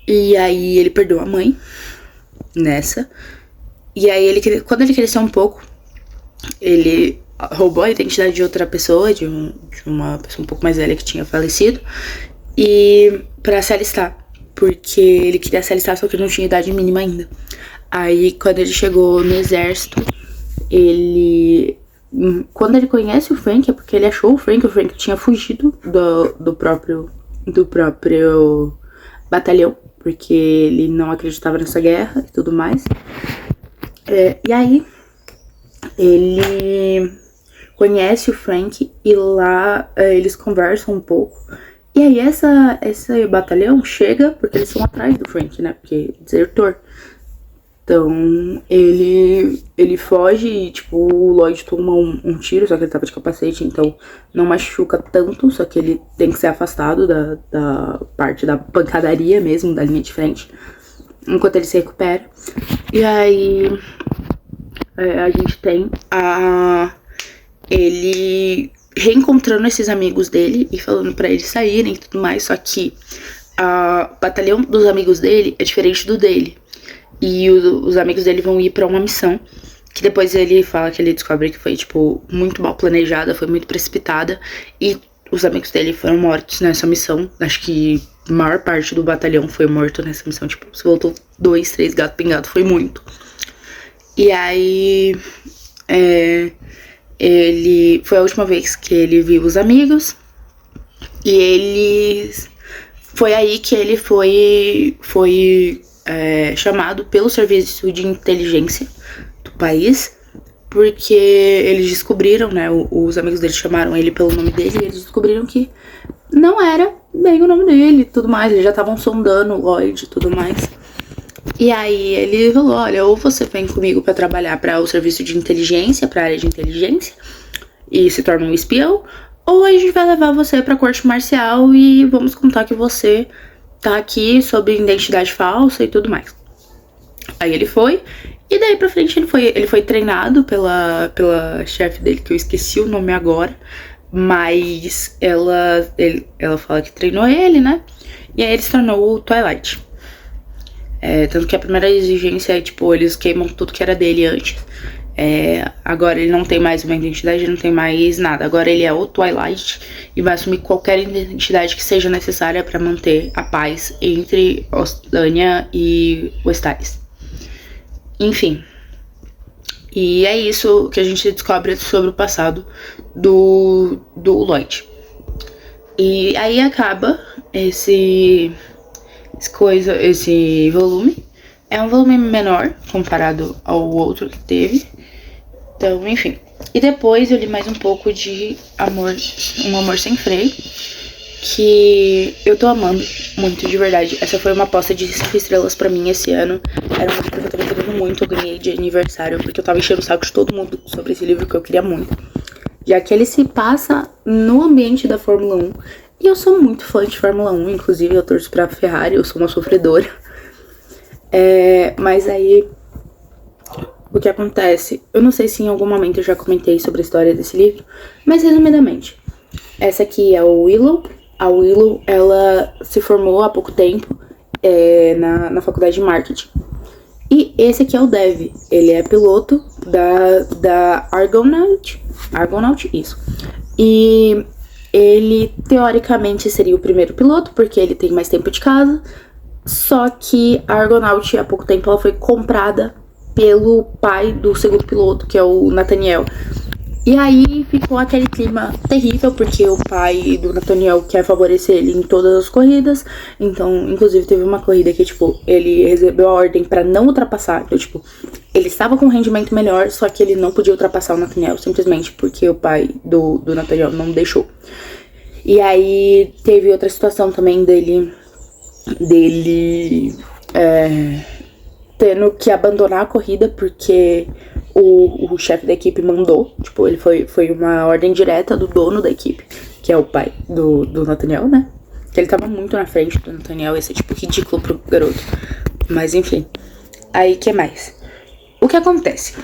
E aí ele perdeu a mãe nessa. E aí, quando ele cresceu um pouco, ele roubou a identidade de outra pessoa, de uma pessoa um pouco mais velha que tinha falecido, e pra se alistar, porque ele queria se alistar, só que não tinha idade mínima ainda. Aí, quando ele chegou no exército, quando ele conhece o Frank, é porque ele achou o Frank tinha fugido do próprio batalhão, porque ele não acreditava nessa guerra e tudo mais. E aí, ele conhece o Frank e lá eles conversam um pouco. E aí esse batalhão chega, porque eles são atrás do Frank, né? Porque desertor. Então ele foge e, tipo, o Lloyd toma um tiro, só que ele tava de capacete, então não machuca tanto, só que ele tem que ser afastado da parte da pancadaria mesmo, da linha de frente, enquanto ele se recupera. E aí a gente tem ele reencontrando esses amigos dele e falando pra eles saírem e tudo mais, só que o batalhão dos amigos dele é diferente do dele. E os amigos dele vão ir pra uma missão, que depois ele fala que ele descobre que foi, tipo, muito mal planejada, foi muito precipitada, e os amigos dele foram mortos nessa missão. Acho que a maior parte do batalhão foi morto nessa missão, tipo, se voltou 2, 3 gato pingado, foi muito. E aí, ele foi a última vez que ele viu os amigos, e foi aí que ele foi chamado pelo serviço de inteligência do país, porque eles descobriram, né, os amigos dele chamaram ele pelo nome dele, e eles descobriram que não era bem o nome dele e tudo mais, eles já estavam sondando o Lloyd e tudo mais. E aí ele falou, olha, ou você vem comigo pra trabalhar para o serviço de inteligência, pra área de inteligência, e se torna um espião, ou a gente vai levar você pra corte marcial e vamos contar que você tá aqui sob identidade falsa e tudo mais. Aí ele foi, e daí pra frente ele foi treinado pela chefe dele, que eu esqueci o nome agora, mas ela fala que treinou ele, né? E aí ele se tornou o Twilight. Tanto que a primeira exigência é, tipo, eles queimam tudo que era dele antes. Agora ele não tem mais uma identidade, não tem mais nada. Agora ele é o Twilight e vai assumir qualquer identidade que seja necessária para manter a paz entre Ostânia e Westalis. Enfim. E é isso que a gente descobre sobre o passado do Lloyd. E aí acaba esse volume. É um volume menor comparado ao outro que teve. Então, enfim. E depois eu li mais um pouco de Um Amor Sem Freio, que eu tô amando muito, de verdade. Essa foi uma aposta de 5 estrelas pra mim esse ano. Era uma coisa que eu tava querendo muito, eu ganhei de aniversário, porque eu tava enchendo o saco de todo mundo sobre esse livro que eu queria muito. Já que ele se passa no ambiente da Fórmula 1. E eu sou muito fã de Fórmula 1, inclusive eu torço pra Ferrari, eu sou uma sofredora. Mas aí, o que acontece? Eu não sei se em algum momento eu já comentei sobre a história desse livro, mas resumidamente, essa aqui é o Willow. A Willow, ela se formou há pouco tempo na faculdade de marketing. E esse aqui é o Dev, ele é piloto da Argonaut, isso. E ele, teoricamente, seria o primeiro piloto, porque ele tem mais tempo de casa. Só que a Argonaut, há pouco tempo, ela foi comprada pelo pai do segundo piloto, que é o Nathaniel. E aí ficou aquele clima terrível, porque o pai do Nathaniel quer favorecer ele em todas as corridas. Então, inclusive, teve uma corrida que, tipo, ele recebeu a ordem pra não ultrapassar. Então, tipo, ele estava com um rendimento melhor, só que ele não podia ultrapassar o Nathaniel, simplesmente porque o pai do Nathaniel não deixou. E aí teve outra situação também dele tendo que abandonar a corrida porque o chefe da equipe mandou. Tipo, ele foi uma ordem direta do dono da equipe, que é o pai do Nathaniel, né? Que ele tava muito na frente do Nathaniel, esse é tipo ridículo pro garoto. Mas enfim. Aí, que mais? O que acontece?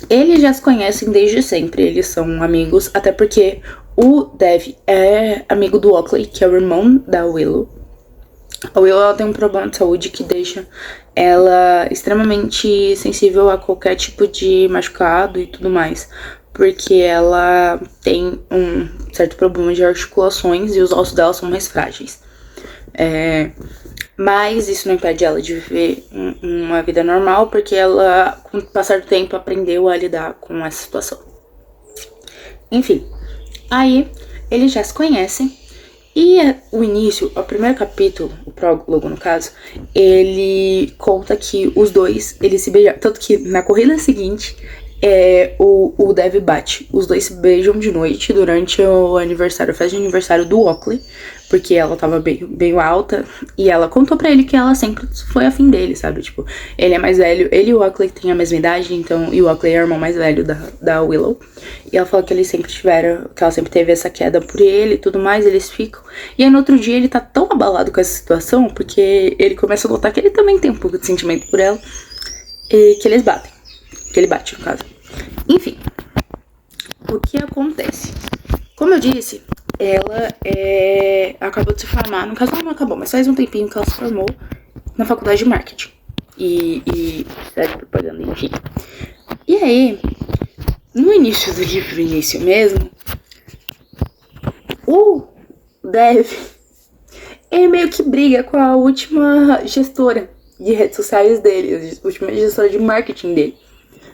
Eles já se conhecem desde sempre, eles são amigos, até porque o Dev é amigo do Oakley, que é o irmão da Willow. A Willow, ela tem um problema de saúde que deixa ela extremamente sensível a qualquer tipo de machucado e tudo mais, porque ela tem um certo problema de articulações e os ossos dela são mais frágeis. Mas isso não impede ela de viver uma vida normal, porque ela, com o passar do tempo, aprendeu a lidar com essa situação. Enfim, aí eles já se conhecem. E o início, o primeiro capítulo, o prólogo no caso, ele conta que os dois, eles se beijaram. Tanto que na corrida seguinte, o Dev bate. Os dois se beijam de noite durante o aniversário, a festa de aniversário do Oakley, porque ela tava bem alta, e ela contou pra ele que ela sempre foi afim dele, sabe? Tipo, ele é mais velho, ele e o Oakley têm a mesma idade, então, e o Oakley é o irmão mais velho da Willow. E ela falou que eles sempre tiveram, que ela sempre teve essa queda por ele e tudo mais, eles ficam. E aí no outro dia ele tá tão abalado com essa situação, porque ele começa a notar que ele também tem um pouco de sentimento por ela, e que eles batem. Que ele bate, no caso. Enfim, o que acontece? Como eu disse, ela acabou de se formar, no caso ela não acabou, mas faz um tempinho que ela se formou na faculdade de marketing e cidade de propaganda, enfim. E aí, no início do livro, início mesmo, o Dev, ele meio que briga com a última gestora de redes sociais dele, a última gestora de marketing dele.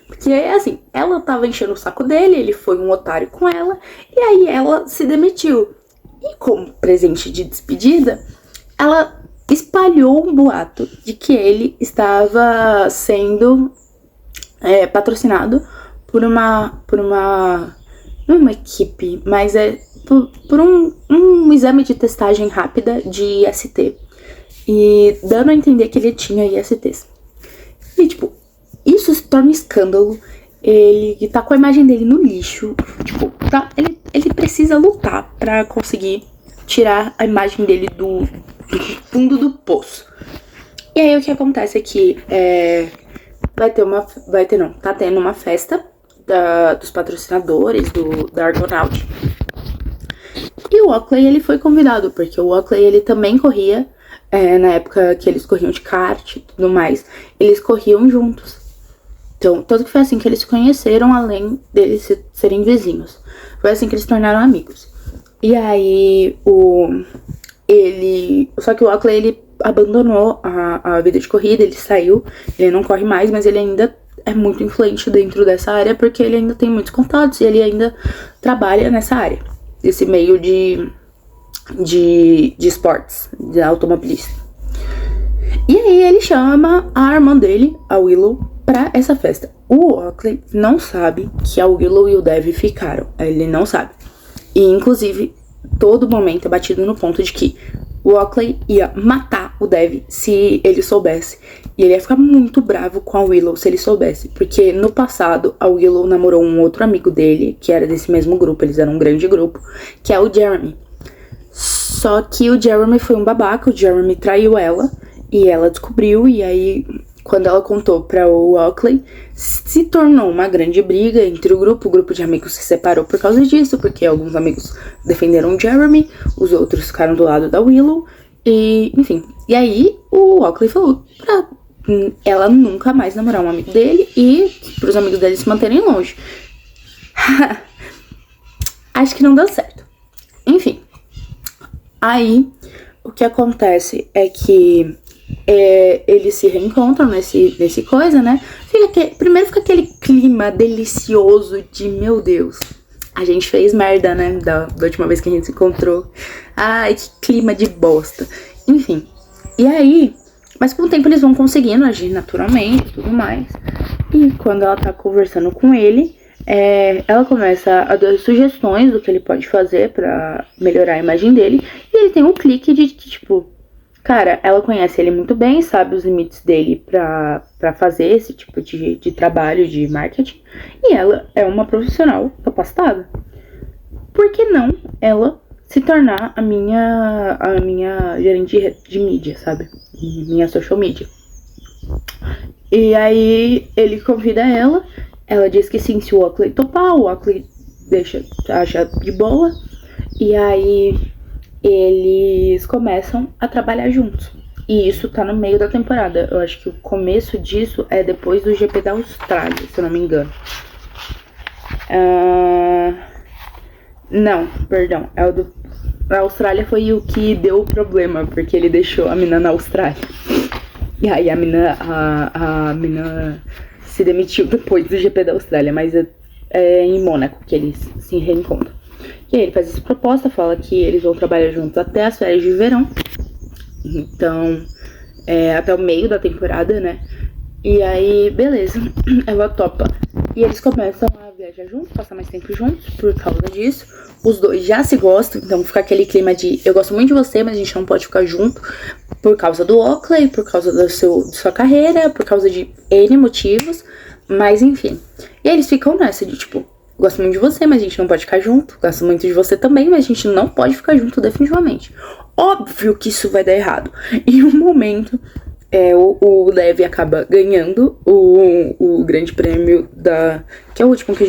Porque é assim, ela tava enchendo o saco dele, ele foi um otário com ela, e aí ela se demitiu. E como presente de despedida, ela espalhou um boato de que ele estava sendo patrocinado por uma não uma equipe, mas por um exame de testagem rápida de IST. E dando a entender que ele tinha ISTs. E tipo, isso se torna um escândalo. Ele tá com a imagem dele no lixo. Tipo, ele precisa lutar pra conseguir tirar a imagem dele do fundo do poço. E aí o que acontece é que tá tendo uma festa dos patrocinadores da Argonaut. E o Oakley, ele foi convidado, porque o Oakley, ele também corria, na época que eles corriam de kart e tudo mais, eles corriam juntos. Então, tanto que foi assim que eles se conheceram, além deles serem vizinhos. Foi assim que eles se tornaram amigos. E aí, só que o Oakley, ele abandonou a vida de corrida, ele saiu, ele não corre mais, mas ele ainda é muito influente dentro dessa área, porque ele ainda tem muitos contatos e ele ainda trabalha nessa área, desse meio de esportes, de automobilista. E aí ele chama a irmã dele, a Willow, pra essa festa. O Oakley não sabe que a Willow e o Dev ficaram. Ele não sabe. E inclusive, todo momento é batido no ponto de que o Oakley ia matar o Dev se ele soubesse. E ele ia ficar muito bravo com a Willow se ele soubesse. Porque no passado, a Willow namorou um outro amigo dele, que era desse mesmo grupo, eles eram um grande grupo, que é o Jeremy. Só que o Jeremy foi um babaca, o Jeremy traiu ela, e ela descobriu, e aí, quando ela contou pra o Oakley, se tornou uma grande briga entre o grupo de amigos se separou por causa disso, porque alguns amigos defenderam o Jeremy, os outros ficaram do lado da Willow, e enfim. E aí, o Oakley falou pra ela nunca mais namorar um amigo dele e pros amigos dele se manterem longe. Acho que não deu certo. Enfim. Aí, o que acontece é que eles se reencontram nesse coisa, né? Primeiro fica aquele clima delicioso de, meu Deus, a gente fez merda, né? Da última vez que a gente se encontrou. Ai, que clima de bosta. Enfim. E aí, mas com o tempo eles vão conseguindo agir naturalmente e tudo mais. E quando ela tá conversando com ele, ela começa a dar sugestões do que ele pode fazer pra melhorar a imagem dele. E ele tem um clique de tipo, cara, ela conhece ele muito bem, sabe os limites dele pra fazer esse tipo de trabalho de marketing. E ela é uma profissional capacitada. Por que não ela se tornar a minha gerente de mídia, sabe? Minha social media. E aí ele convida ela. Ela diz que sim, se o Oakley topar, o Oakley acha de boa. E aí eles começam a trabalhar juntos. E isso tá no meio da temporada. Eu acho que o começo disso é depois do GP da Austrália, se eu não me engano. Não, perdão. A Austrália foi o que deu o problema, porque ele deixou a mina na Austrália. E aí a mina se demitiu depois do GP da Austrália, mas é em Mônaco que eles se reencontram. E aí ele faz essa proposta, fala que eles vão trabalhar juntos até as férias de verão. Então, até o meio da temporada, né? E aí, beleza, ela topa E eles começam a viajar juntos, passar mais tempo juntos por causa disso. Os dois já se gostam, então fica aquele clima de eu gosto muito de você, mas a gente não pode ficar junto por causa do Oakley, por causa da sua carreira, por causa de N motivos, mas enfim. E aí eles ficam nessa de tipo, gosto muito de você, mas a gente não pode ficar junto. Gosto muito de você também, mas a gente não pode ficar junto definitivamente. Óbvio que isso vai dar errado. Em um momento, o Levi acaba ganhando o grande prêmio que é o último que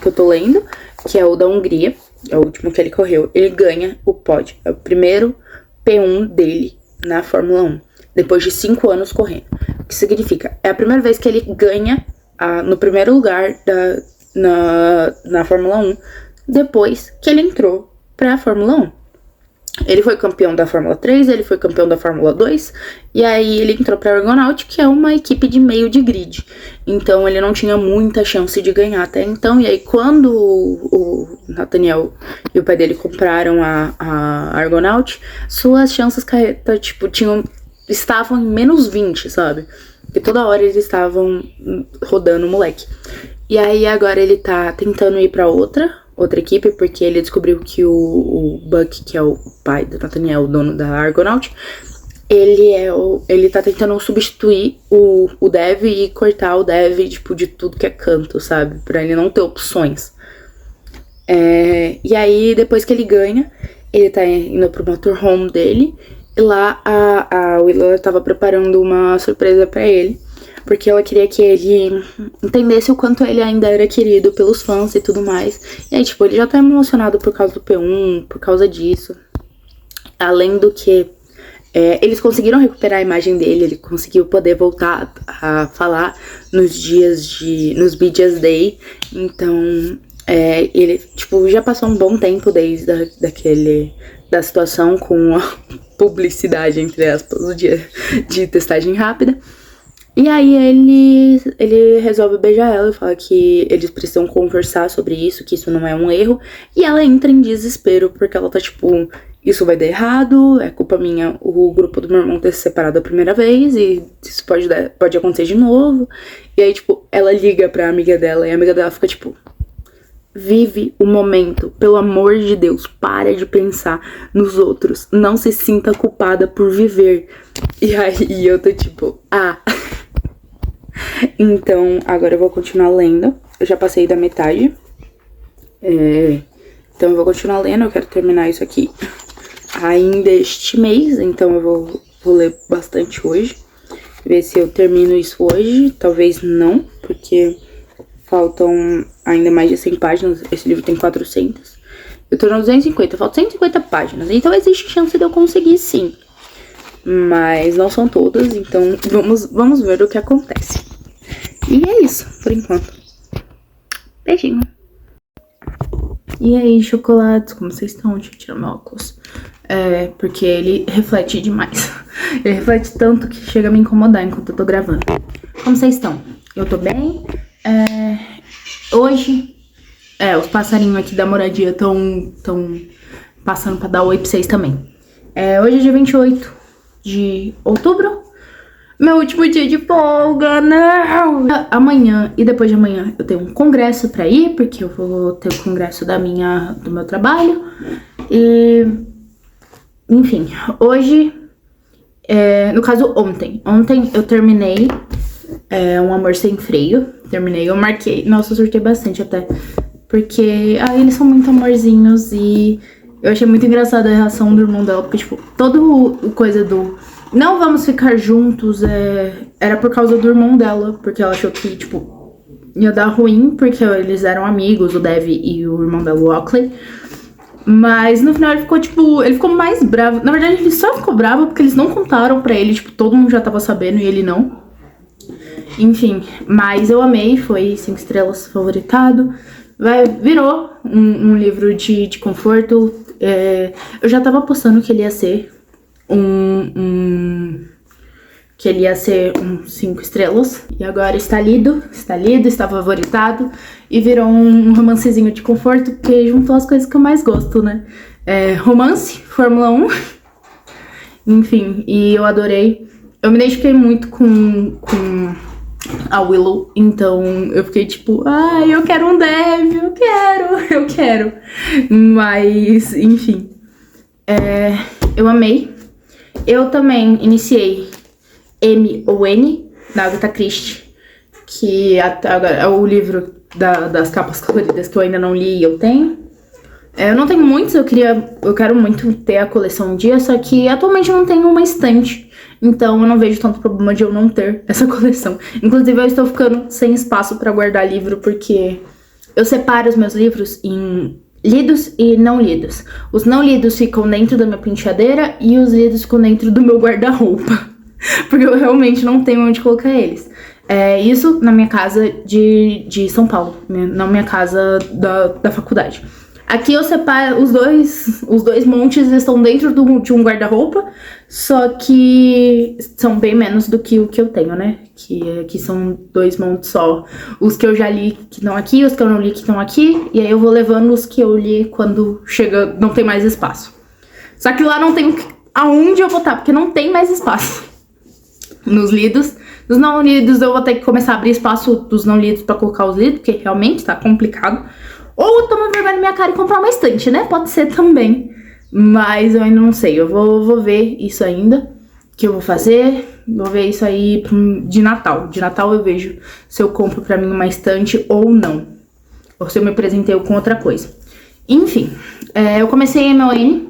eu tô lendo, que é o da Hungria. É o último que ele correu. Ele ganha o pódio. É o primeiro P1 dele na Fórmula 1. Depois de 5 anos correndo. O que significa? É a primeira vez que ele ganha no primeiro lugar na Fórmula 1. Depois que ele entrou pra Fórmula 1. Ele foi campeão da Fórmula 3, ele foi campeão da Fórmula 2, e aí ele entrou pra Argonaut, que é uma equipe de meio de grid. Então ele não tinha muita chance de ganhar até então, e aí quando o Nathaniel e o pai dele compraram a Argonaut, suas chances tipo, estavam em menos 20, sabe? Porque toda hora eles estavam rodando o moleque. E aí agora ele tá tentando ir pra outra equipe, porque ele descobriu que o Buck, que é o pai do Nathaniel, o dono da Argonaut, ele tá tentando substituir o Dev e cortar o Dev, tipo, de tudo que é canto, sabe? Pra ele não ter opções. E aí, depois que ele ganha, ele tá indo pro motorhome dele, e lá a Willow tava preparando uma surpresa pra ele, porque ela queria que ele entendesse o quanto ele ainda era querido pelos fãs e tudo mais. E aí, tipo, ele já tá emocionado por causa do P1, por causa disso. Além do que, eles conseguiram recuperar a imagem dele, ele conseguiu poder voltar a falar nos BJ's Day. Então, ele, tipo, já passou um bom tempo desde da situação com a publicidade, entre aspas, o dia de testagem rápida. E aí ele resolve beijar ela e fala que eles precisam conversar sobre isso, que isso não é um erro. E ela entra em desespero, porque ela tá tipo, isso vai dar errado, é culpa minha o grupo do meu irmão ter se separado a primeira vez, e isso pode acontecer de novo. E aí, tipo, ela liga pra amiga dela, e a amiga dela fica tipo, vive o momento, pelo amor de Deus, para de pensar nos outros, não se sinta culpada por viver. E aí eu tô tipo, Então, agora eu vou continuar lendo. Eu já passei da metade. Então eu vou continuar lendo. Eu quero terminar isso aqui ainda este mês. Então eu vou ler bastante hoje. Ver se eu termino isso hoje. Talvez não, porque faltam ainda mais de 100 páginas. Esse livro tem 400. Eu tô no 250, faltam 150 páginas. Então existe chance de eu conseguir, sim. Mas não são todas, então vamos ver o que acontece. E é isso, por enquanto. Beijinho. E aí, chocolates, como vocês estão? Deixa eu tirar meu óculos. Porque ele reflete demais. Ele reflete tanto que chega a me incomodar enquanto eu tô gravando. Como vocês estão? Eu tô bem. Hoje, os passarinhos aqui da moradia estão passando pra dar oi pra vocês também. Hoje é dia 28 de outubro. Meu último dia de folga, não! Amanhã e depois de amanhã eu tenho um congresso pra ir, porque eu vou ter o congresso do meu trabalho. E, enfim, hoje, no caso ontem eu terminei Um Amor Sem Freio. Eu marquei, nossa, eu surtei bastante até, porque eles são muito amorzinhos e eu achei muito engraçada a reação do irmão dela, porque, tipo, todo o coisa do não vamos ficar juntos era por causa do irmão dela, porque ela achou que, tipo, ia dar ruim, porque eles eram amigos, o Dev e o irmão dela, o Oakley. Mas no final ele ficou mais bravo. Na verdade, ele só ficou bravo porque eles não contaram pra ele, tipo, todo mundo já tava sabendo e ele não. Enfim, mas eu amei, foi 5 estrelas, favoritado. Virou um livro de conforto. Eu já tava apostando que ele ia ser que ele ia ser 5 estrelas. E agora está lido, está favoritado. E virou um romancezinho de conforto, porque juntou as coisas que eu mais gosto, né? Romance, Fórmula 1. Enfim, e eu adorei. Eu me identifiquei muito com a Willow. Então eu fiquei tipo, ai, eu quero um dev, eu quero. Mas, enfim. Eu amei. Eu também iniciei M.O.N. da Agatha Christie, que é o livro das capas coloridas que eu ainda não li e eu tenho. Eu não tenho muitos, eu quero muito ter a coleção um dia, só que atualmente eu não tenho uma estante. Então eu não vejo tanto problema de eu não ter essa coleção. Inclusive eu estou ficando sem espaço pra guardar livro, porque eu separo os meus livros em lidos e não lidos. Os não lidos ficam dentro da minha penteadeira e os lidos ficam dentro do meu guarda-roupa. Porque eu realmente não tenho onde colocar eles. Isso na minha casa de São Paulo, né? Na minha casa da faculdade. Aqui eu separo os dois montes estão dentro de um guarda-roupa, só que são bem menos do que o que eu tenho, né? Que aqui são 2 montes só. Os que eu já li que estão aqui, os que eu não li que estão aqui, e aí eu vou levando os que eu li quando chega, não tem mais espaço. Só que lá não tem aonde eu botar, porque não tem mais espaço. Nos lidos. Nos não lidos eu vou ter que começar a abrir espaço dos não lidos pra colocar os lidos, porque realmente tá complicado. Ou tomar vergonha na minha cara e comprar uma estante, né? Pode ser também. Mas eu ainda não sei. Eu vou ver isso ainda. Que eu vou fazer. Vou ver isso aí de Natal. De Natal eu vejo se eu compro pra mim uma estante ou não. Ou se eu me presentei com outra coisa. Enfim. Eu comecei M.O.N.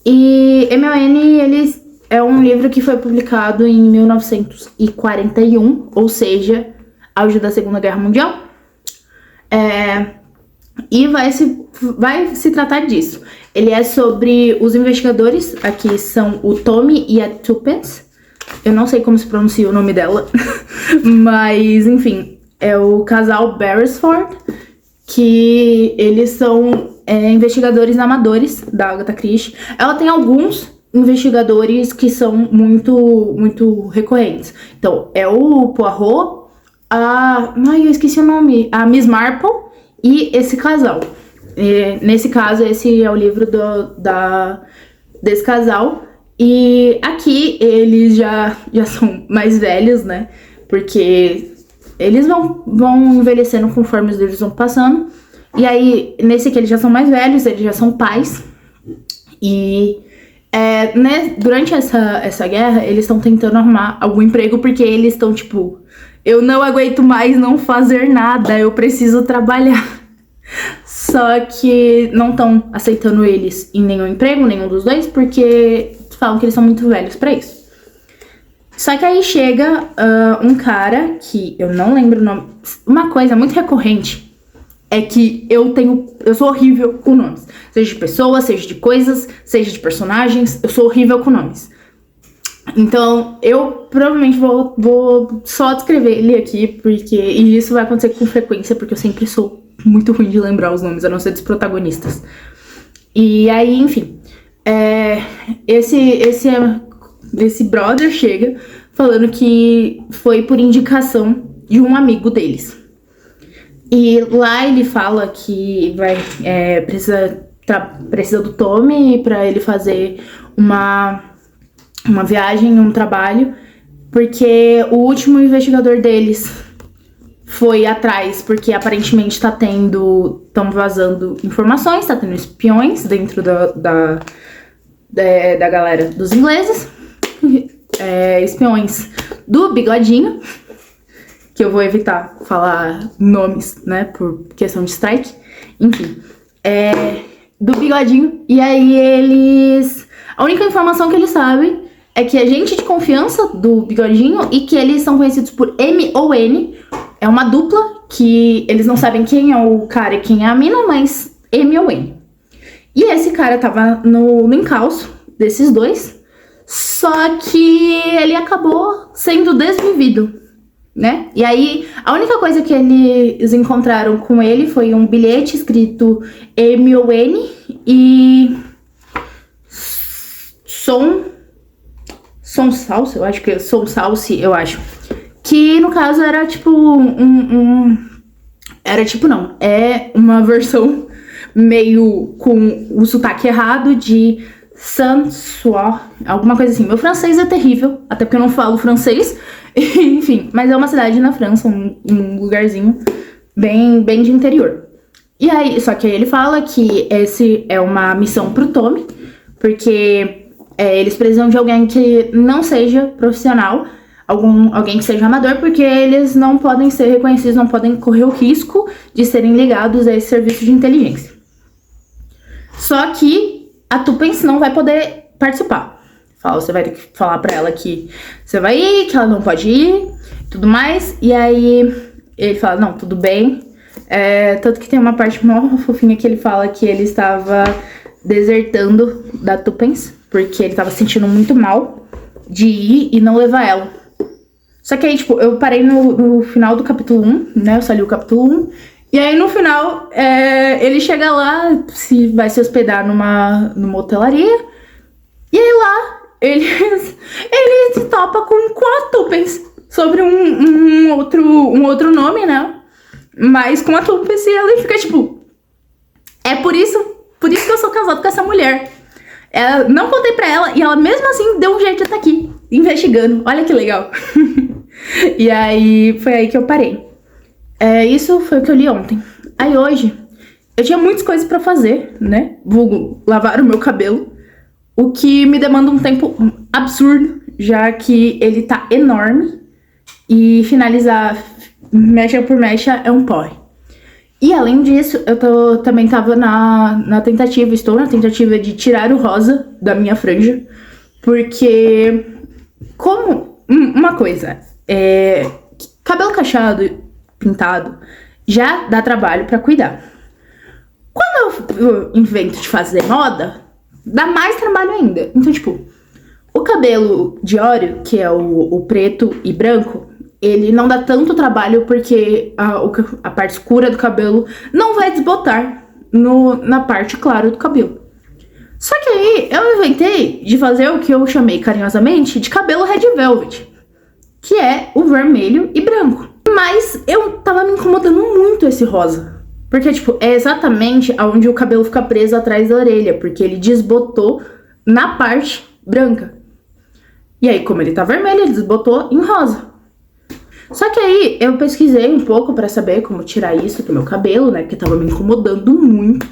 E M.O.N. é um livro que foi publicado em 1941. Ou seja, auge da Segunda Guerra Mundial. E vai se tratar disso. Ele é sobre os investigadores. Aqui são o Tommy e a Tuppence. Eu não sei como se pronuncia o nome dela. Mas, enfim, é o casal Beresford. Que eles são investigadores amadores da Agatha Christie. Ela tem alguns investigadores que são muito, muito recorrentes. Então, é o Poirot, eu esqueci o nome. A Miss Marple. E esse casal. Nesse caso, esse é o livro desse casal. E aqui eles já são mais velhos, né? Porque eles vão envelhecendo conforme os livros vão passando. E aí, nesse aqui eles já são mais velhos, eles já são pais. E né, durante essa guerra, eles estão tentando arrumar algum emprego, porque eles estão tipo... Eu não aguento mais não fazer nada, eu preciso trabalhar. Só que não estão aceitando eles em nenhum emprego, nenhum dos dois, porque falam que eles são muito velhos pra isso. Só que aí chega um cara que eu não lembro o nome. Uma coisa muito recorrente é que eu sou horrível com nomes. Seja de pessoas, seja de coisas, seja de personagens, eu sou horrível com nomes. Então, eu provavelmente vou só descrever ele aqui, e isso vai acontecer com frequência, porque eu sempre sou muito ruim de lembrar os nomes, a não ser dos protagonistas. E aí, enfim, esse brother chega falando que foi por indicação de um amigo deles. E lá ele fala que precisa do Tommy pra ele fazer uma viagem, um trabalho, porque o último investigador deles foi atrás, porque aparentemente estão vazando informações, tá tendo espiões dentro da galera dos ingleses, espiões do Bigodinho, que eu vou evitar falar nomes, né, por questão de strike, enfim, do Bigodinho, e aí a única informação que eles sabem é que é gente de confiança do Bigodinho e que eles são conhecidos por M.O.N. É uma dupla que eles não sabem quem é o cara e quem é a mina, mas M.O.N. E esse cara tava no encalço desses dois, só que ele acabou sendo desvivido, né? E aí, a única coisa que eles encontraram com ele foi um bilhete escrito M.O.N. e Salse, eu acho que é Salse, eu acho. Que no caso era tipo é uma versão meio com o sotaque errado de Sansois, alguma coisa assim. Meu francês é terrível, até porque eu não falo francês. Enfim, mas é uma cidade na França, um lugarzinho bem de interior. E aí, só que aí ele fala que esse é uma missão pro Tommy, porque eles precisam de alguém que não seja profissional, alguém que seja amador, porque eles não podem ser reconhecidos, não podem correr o risco de serem ligados a esse serviço de inteligência. Só que a Tuppence não vai poder participar. Você vai ter que falar pra ela que você vai ir, que ela não pode ir, tudo mais. E aí ele fala, não, tudo bem. Tanto que tem uma parte mó fofinha que ele fala que ele estava desertando da Tuppence, porque ele estava sentindo muito mal de ir e não levar ela. Só que aí, tipo, eu parei no final do capítulo 1, né? Eu só li o capítulo 1. E aí, no final, ele chega lá, vai se hospedar numa hotelaria. E aí lá, ele se topa com a Tuppence sobre um outro nome, né? Mas com a Tuppence, ela fica tipo... É por isso que eu sou casado com essa mulher. Não contei pra ela e ela mesmo assim deu um jeito de estar aqui, investigando. Olha que legal. E aí, foi aí que eu parei. Isso foi o que eu li ontem. Aí hoje, eu tinha muitas coisas pra fazer, né? Vulgo lavar o meu cabelo. O que me demanda um tempo absurdo, já que ele tá enorme. E finalizar mecha por mecha é um porre. E além disso, eu também estou na tentativa de tirar o rosa da minha franja. Porque, uma coisa, cabelo cacheado, pintado, já dá trabalho pra cuidar. Quando eu invento de fazer moda, dá mais trabalho ainda. Então, tipo, o cabelo de óleo, que é o preto e branco, ele não dá tanto trabalho porque a parte escura do cabelo não vai desbotar na parte clara do cabelo. Só que aí eu inventei de fazer o que eu chamei carinhosamente de cabelo red velvet, que é o vermelho e branco. Mas eu tava me incomodando muito esse rosa, porque tipo, é exatamente onde o cabelo fica preso atrás da orelha, porque ele desbotou na parte branca. E aí, como ele tá vermelho, ele desbotou em rosa. Só que aí eu pesquisei um pouco pra saber como tirar isso do meu cabelo, né? Porque tava me incomodando muito.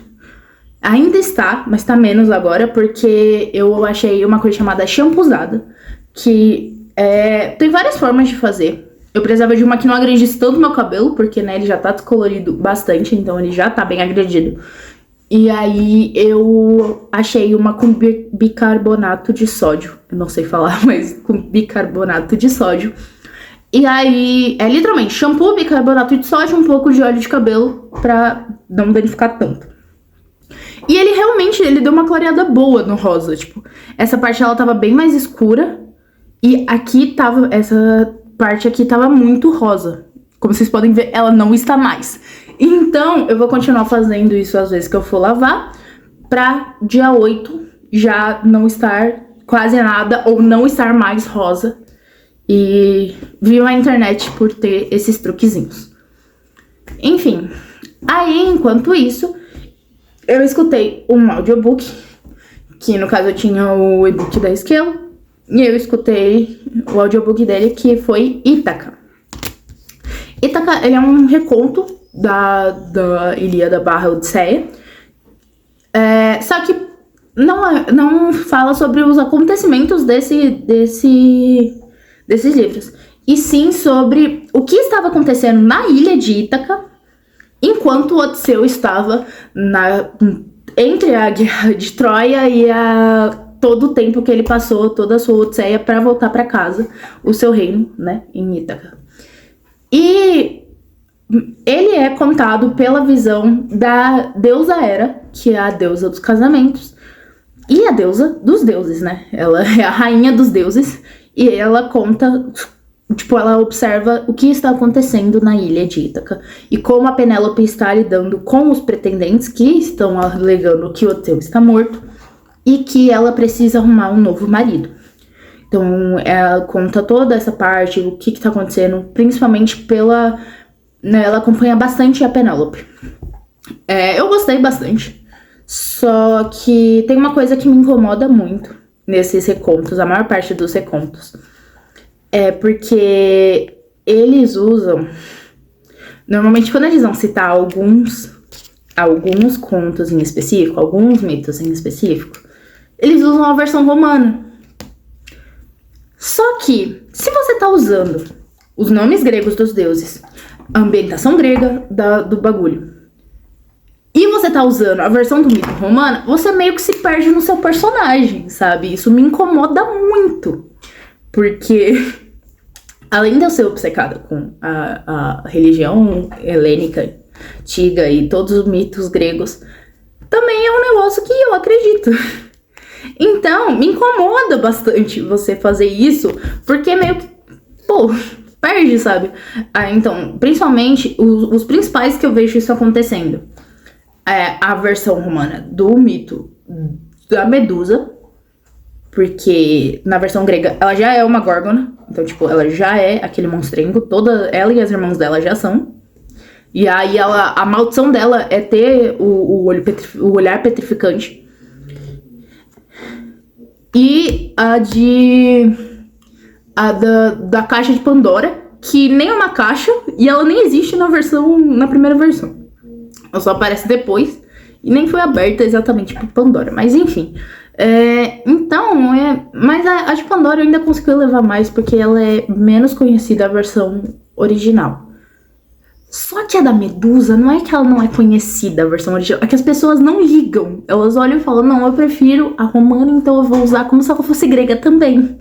Ainda está, mas tá menos agora, porque eu achei uma coisa chamada shampoozada, que tem várias formas de fazer. Eu precisava de uma que não agredisse tanto meu cabelo, porque, né, ele já tá descolorido bastante, então ele já tá bem agredido. E aí eu achei uma com bicarbonato de sódio. Eu não sei falar, mas com bicarbonato de sódio. E aí, literalmente, shampoo, bicarbonato de sódio, um pouco de óleo de cabelo pra não danificar tanto. E ele realmente, deu uma clareada boa no rosa, tipo, essa parte ela tava bem mais escura e essa parte aqui tava muito rosa. Como vocês podem ver, ela não está mais. Então, eu vou continuar fazendo isso às vezes que eu for lavar, pra dia 8 já não estar quase nada ou não estar mais rosa. E viva a internet por ter esses truquezinhos. Enfim, aí enquanto isso, eu escutei um audiobook, que no caso eu tinha o e-book da Esquilo, e eu escutei o audiobook dele, que foi Ítaca. Ítaca, ele é um reconto da Ilíada / Odisseia, só que não fala sobre os acontecimentos desses livros, e sim sobre o que estava acontecendo na ilha de Ítaca, enquanto o Odisseu estava entre a guerra de Troia e todo o tempo que ele passou, toda a sua Odisseia para voltar para casa, o seu reino, né, em Ítaca. E ele é contado pela visão da deusa Hera, que é a deusa dos casamentos, e a deusa dos deuses, né? Ela é a rainha dos deuses, e ela conta, tipo, ela observa o que está acontecendo na ilha de Ítaca e como a Penélope está lidando com os pretendentes que estão alegando que o Odisseu está morto e que ela precisa arrumar um novo marido. Então, ela conta toda essa parte, o que está acontecendo, principalmente né, ela acompanha bastante a Penélope. Eu gostei bastante. Só que tem uma coisa que me incomoda muito nesses recontos, a maior parte dos recontos. É porque eles usam... Normalmente, quando eles vão citar alguns contos em específico, alguns mitos em específico, eles usam a versão romana. Só que, se você tá usando os nomes gregos dos deuses, a ambientação grega do bagulho, e você tá usando a versão do mito romana, você meio que se perde no seu personagem, sabe? Isso me incomoda muito. Porque, além de eu ser obcecada com a religião helênica antiga e todos os mitos gregos, também é um negócio que eu acredito. Então, me incomoda bastante você fazer isso, porque meio que, pô, perde, sabe? Então, principalmente, os principais que eu vejo isso acontecendo é a versão romana do mito da Medusa, porque na versão grega ela já é uma górgona, então, tipo, ela já é aquele monstrengo, ela e as irmãs dela já são. E aí a maldição dela é ter o olhar petrificante. E da caixa de Pandora, que nem é uma caixa, e ela nem existe na primeira versão. Ela só aparece depois, e nem foi aberta exatamente por Pandora, mas enfim. Mas a de Pandora eu ainda consegui levar mais, porque ela é menos conhecida a versão original. Só que a da Medusa, não é que ela não é conhecida, a versão original, é que as pessoas não ligam. Elas olham e falam, não, eu prefiro a romana, então eu vou usar como se ela fosse grega também.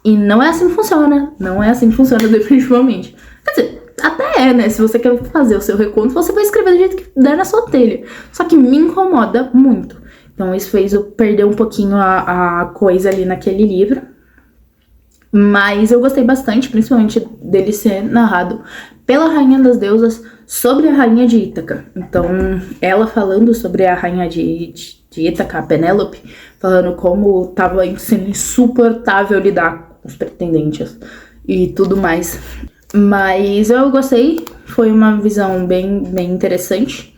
E não é assim que funciona. Não é assim que funciona definitivamente. Quer dizer, até é, né? Se você quer fazer o seu reconto, você vai escrever do jeito que der na sua telha. Só que me incomoda muito. Então isso fez eu perder um pouquinho a coisa ali naquele livro. Mas eu gostei bastante, principalmente dele ser narrado pela Rainha das Deusas sobre a Rainha de Ítaca. Então, ela falando sobre a Rainha de Ítaca, a Penélope, falando como tava sendo insuportável lidar com os pretendentes e tudo mais. Mas eu gostei, foi uma visão bem interessante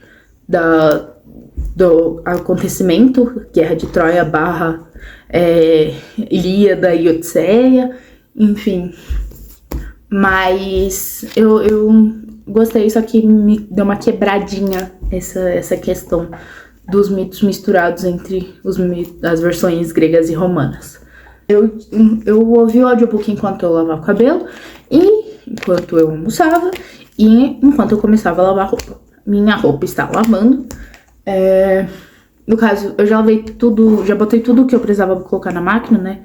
do acontecimento, Guerra de Troia / Ilíada e Odisseia, enfim. Mas eu gostei, só que me deu uma quebradinha essa questão dos mitos misturados entre as versões gregas e romanas. Eu ouvi o audiobook enquanto eu lavava o cabelo, e enquanto eu almoçava, e enquanto eu começava a lavar a roupa. Minha roupa está lavando. No caso, eu já lavei tudo, já botei tudo que eu precisava colocar na máquina, né?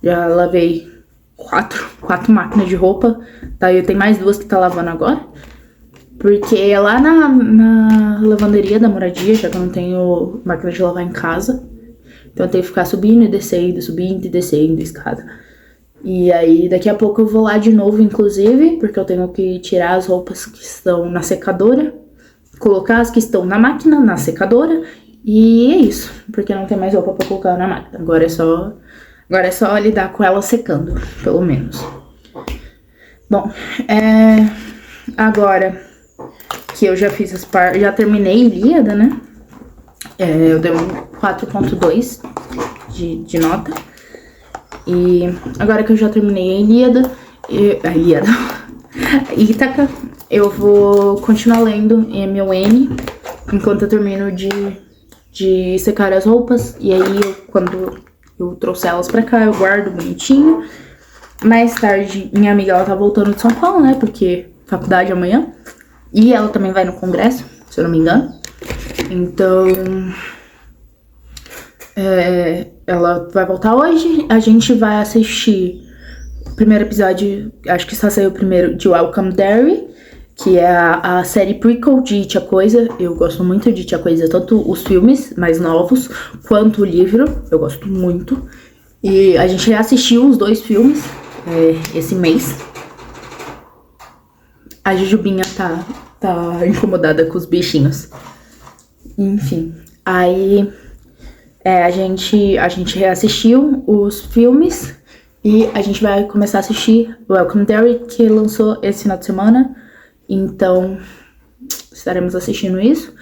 Já lavei quatro máquinas de roupa, tá? Eu tenho mais 2 que tá lavando agora. Porque é lá na lavanderia da moradia, já que eu não tenho máquina de lavar em casa. Então eu tenho que ficar subindo e descendo, subindo e descendo a escada. E aí daqui a pouco eu vou lá de novo, inclusive, porque eu tenho que tirar as roupas que estão na secadora, colocar as que estão na máquina, na secadora. E é isso, porque não tem mais roupa pra colocar na máquina. Agora é só lidar com ela secando, pelo menos. Bom, agora que eu já fiz já terminei Ilíada, né? Eu dei um 4.2 de nota. E agora que eu já terminei a Ilíada, Ítaca, eu vou continuar lendo M.O.N. enquanto eu termino de secar as roupas. E aí, quando eu trouxer elas pra cá, eu guardo bonitinho. Mais tarde, minha amiga, ela tá voltando de São Paulo, né? Porque faculdade amanhã. E ela também vai no congresso, se eu não me engano. Então, ela vai voltar hoje. A gente vai assistir o primeiro episódio, acho que só saiu o primeiro, de Welcome Derry, que é a série prequel de It a Coisa. Eu gosto muito de It a Coisa, tanto os filmes mais novos, quanto o livro. Eu gosto muito. E a gente assistiu os 2 filmes esse mês. A Jujubinha tá incomodada com os bichinhos. Enfim, aí a gente reassistiu os filmes e a gente vai começar a assistir Welcome Derry, que lançou esse final de semana. Então, estaremos assistindo isso.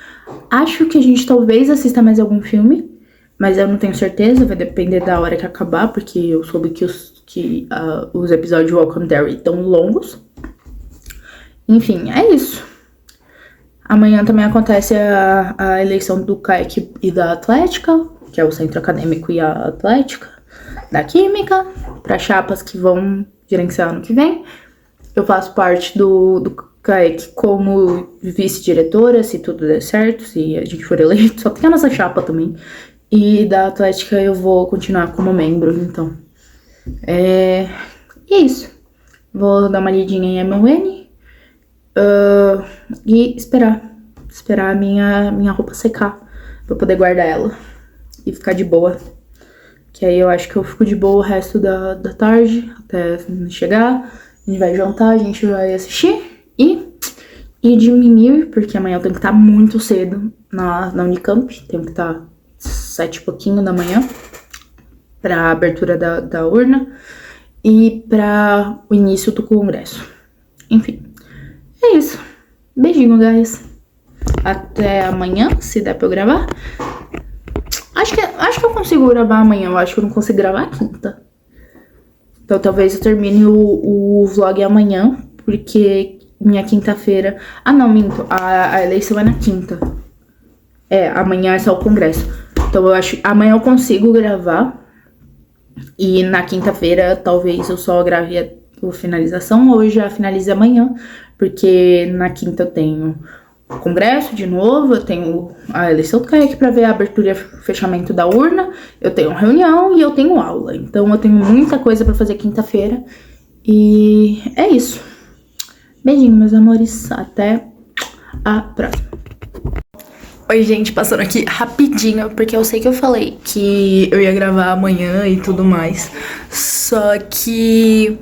Acho que a gente talvez assista mais algum filme, mas eu não tenho certeza, vai depender da hora que acabar, porque eu soube que os episódios de Welcome Derry estão longos. Enfim, é isso. Amanhã também acontece a eleição do CAEC e da Atlética, que é o Centro Acadêmico e a Atlética da Química, para chapas que vão gerenciar ano que vem. Eu faço parte do CAEC como vice-diretora, se tudo der certo, se a gente for eleito. Só tem a nossa chapa também. E da Atlética eu vou continuar como membro, então. E é isso. Vou dar uma lidinha em MUN. E esperar a minha roupa secar pra eu poder guardar ela e ficar de boa. Que aí eu acho que eu fico de boa o resto da tarde até chegar. A gente vai jantar, a gente vai assistir e de mimir, porque amanhã eu tenho que estar muito cedo na Unicamp. Tenho que estar 7 e pouquinho da manhã pra abertura da urna e pra o início do congresso. Enfim, é isso. Beijinho, guys. Até amanhã, se der pra eu gravar. Acho que eu consigo gravar amanhã. Eu acho que eu não consigo gravar quinta. Então talvez eu termine o vlog amanhã, porque minha quinta-feira... Ah, não, minto. A eleição é na quinta. Amanhã é só o congresso. Então eu acho que amanhã eu consigo gravar. E na quinta-feira talvez eu só grave a finalização. Ou eu já finalize amanhã, porque na quinta eu tenho o congresso de novo, eu tenho a eleição do CAEC pra ver a abertura e fechamento da urna, eu tenho reunião e eu tenho aula. Então eu tenho muita coisa pra fazer quinta-feira. E é isso. Beijinho, meus amores. Até a próxima. Oi, gente, passando aqui rapidinho, porque eu sei que eu falei que eu ia gravar amanhã e tudo mais. Só que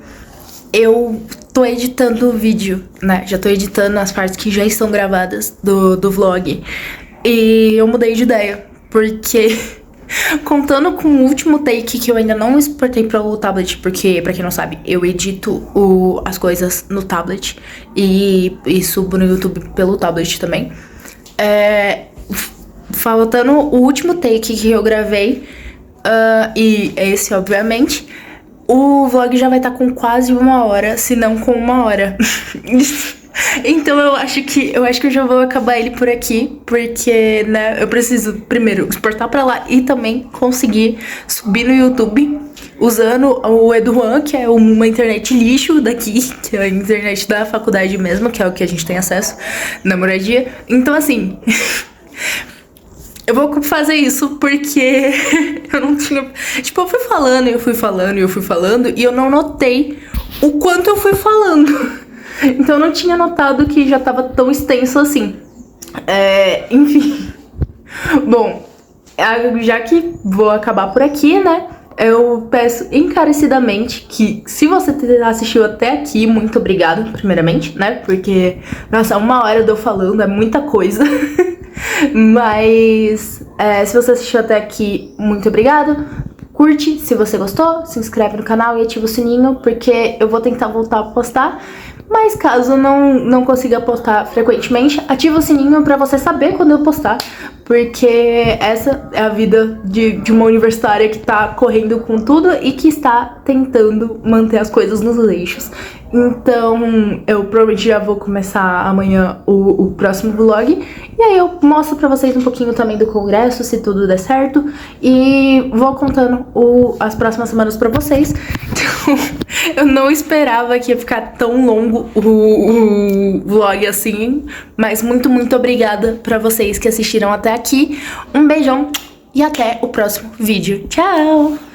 eu tô editando o vídeo, né? Já tô editando as partes que já estão gravadas do vlog. E eu mudei de ideia, porque contando com o último take que eu ainda não exportei para o tablet, porque, pra quem não sabe, eu edito as coisas no tablet e subo no YouTube pelo tablet também. Faltando o último take que eu gravei, e esse, obviamente, o vlog já vai estar com quase 1 hora, se não com 1 hora. Então eu acho que eu já vou acabar ele por aqui, porque, né, eu preciso primeiro exportar pra lá e também conseguir subir no YouTube usando o Eduan, que é uma internet lixo daqui, que é a internet da faculdade mesmo, que é o que a gente tem acesso na moradia. Então, assim, eu vou fazer isso porque eu não tinha... Tipo, eu fui falando e eu não notei o quanto eu fui falando. Então eu não tinha notado que já tava tão extenso assim. Enfim. Bom, já que vou acabar por aqui, né? Eu peço encarecidamente que, se você assistiu até aqui, muito obrigado, primeiramente, né? Porque, nossa, 1 hora eu falando, é muita coisa. Mas, se você assistiu até aqui, muito obrigado. Curte se você gostou, se inscreve no canal e ativa o sininho, porque eu vou tentar voltar a postar. Mas caso não consiga postar frequentemente, ativa o sininho pra você saber quando eu postar, porque essa é a vida de uma universitária que tá correndo com tudo e que está tentando manter as coisas nos eixos. Então eu provavelmente já vou começar amanhã o próximo vlog, e aí eu mostro pra vocês um pouquinho também do congresso, se tudo der certo, e vou contando as próximas semanas pra vocês. Então eu não esperava que ia ficar tão longo o vlog assim, mas muito, muito obrigada pra vocês que assistiram até aqui. Um beijão e até o próximo vídeo. Tchau!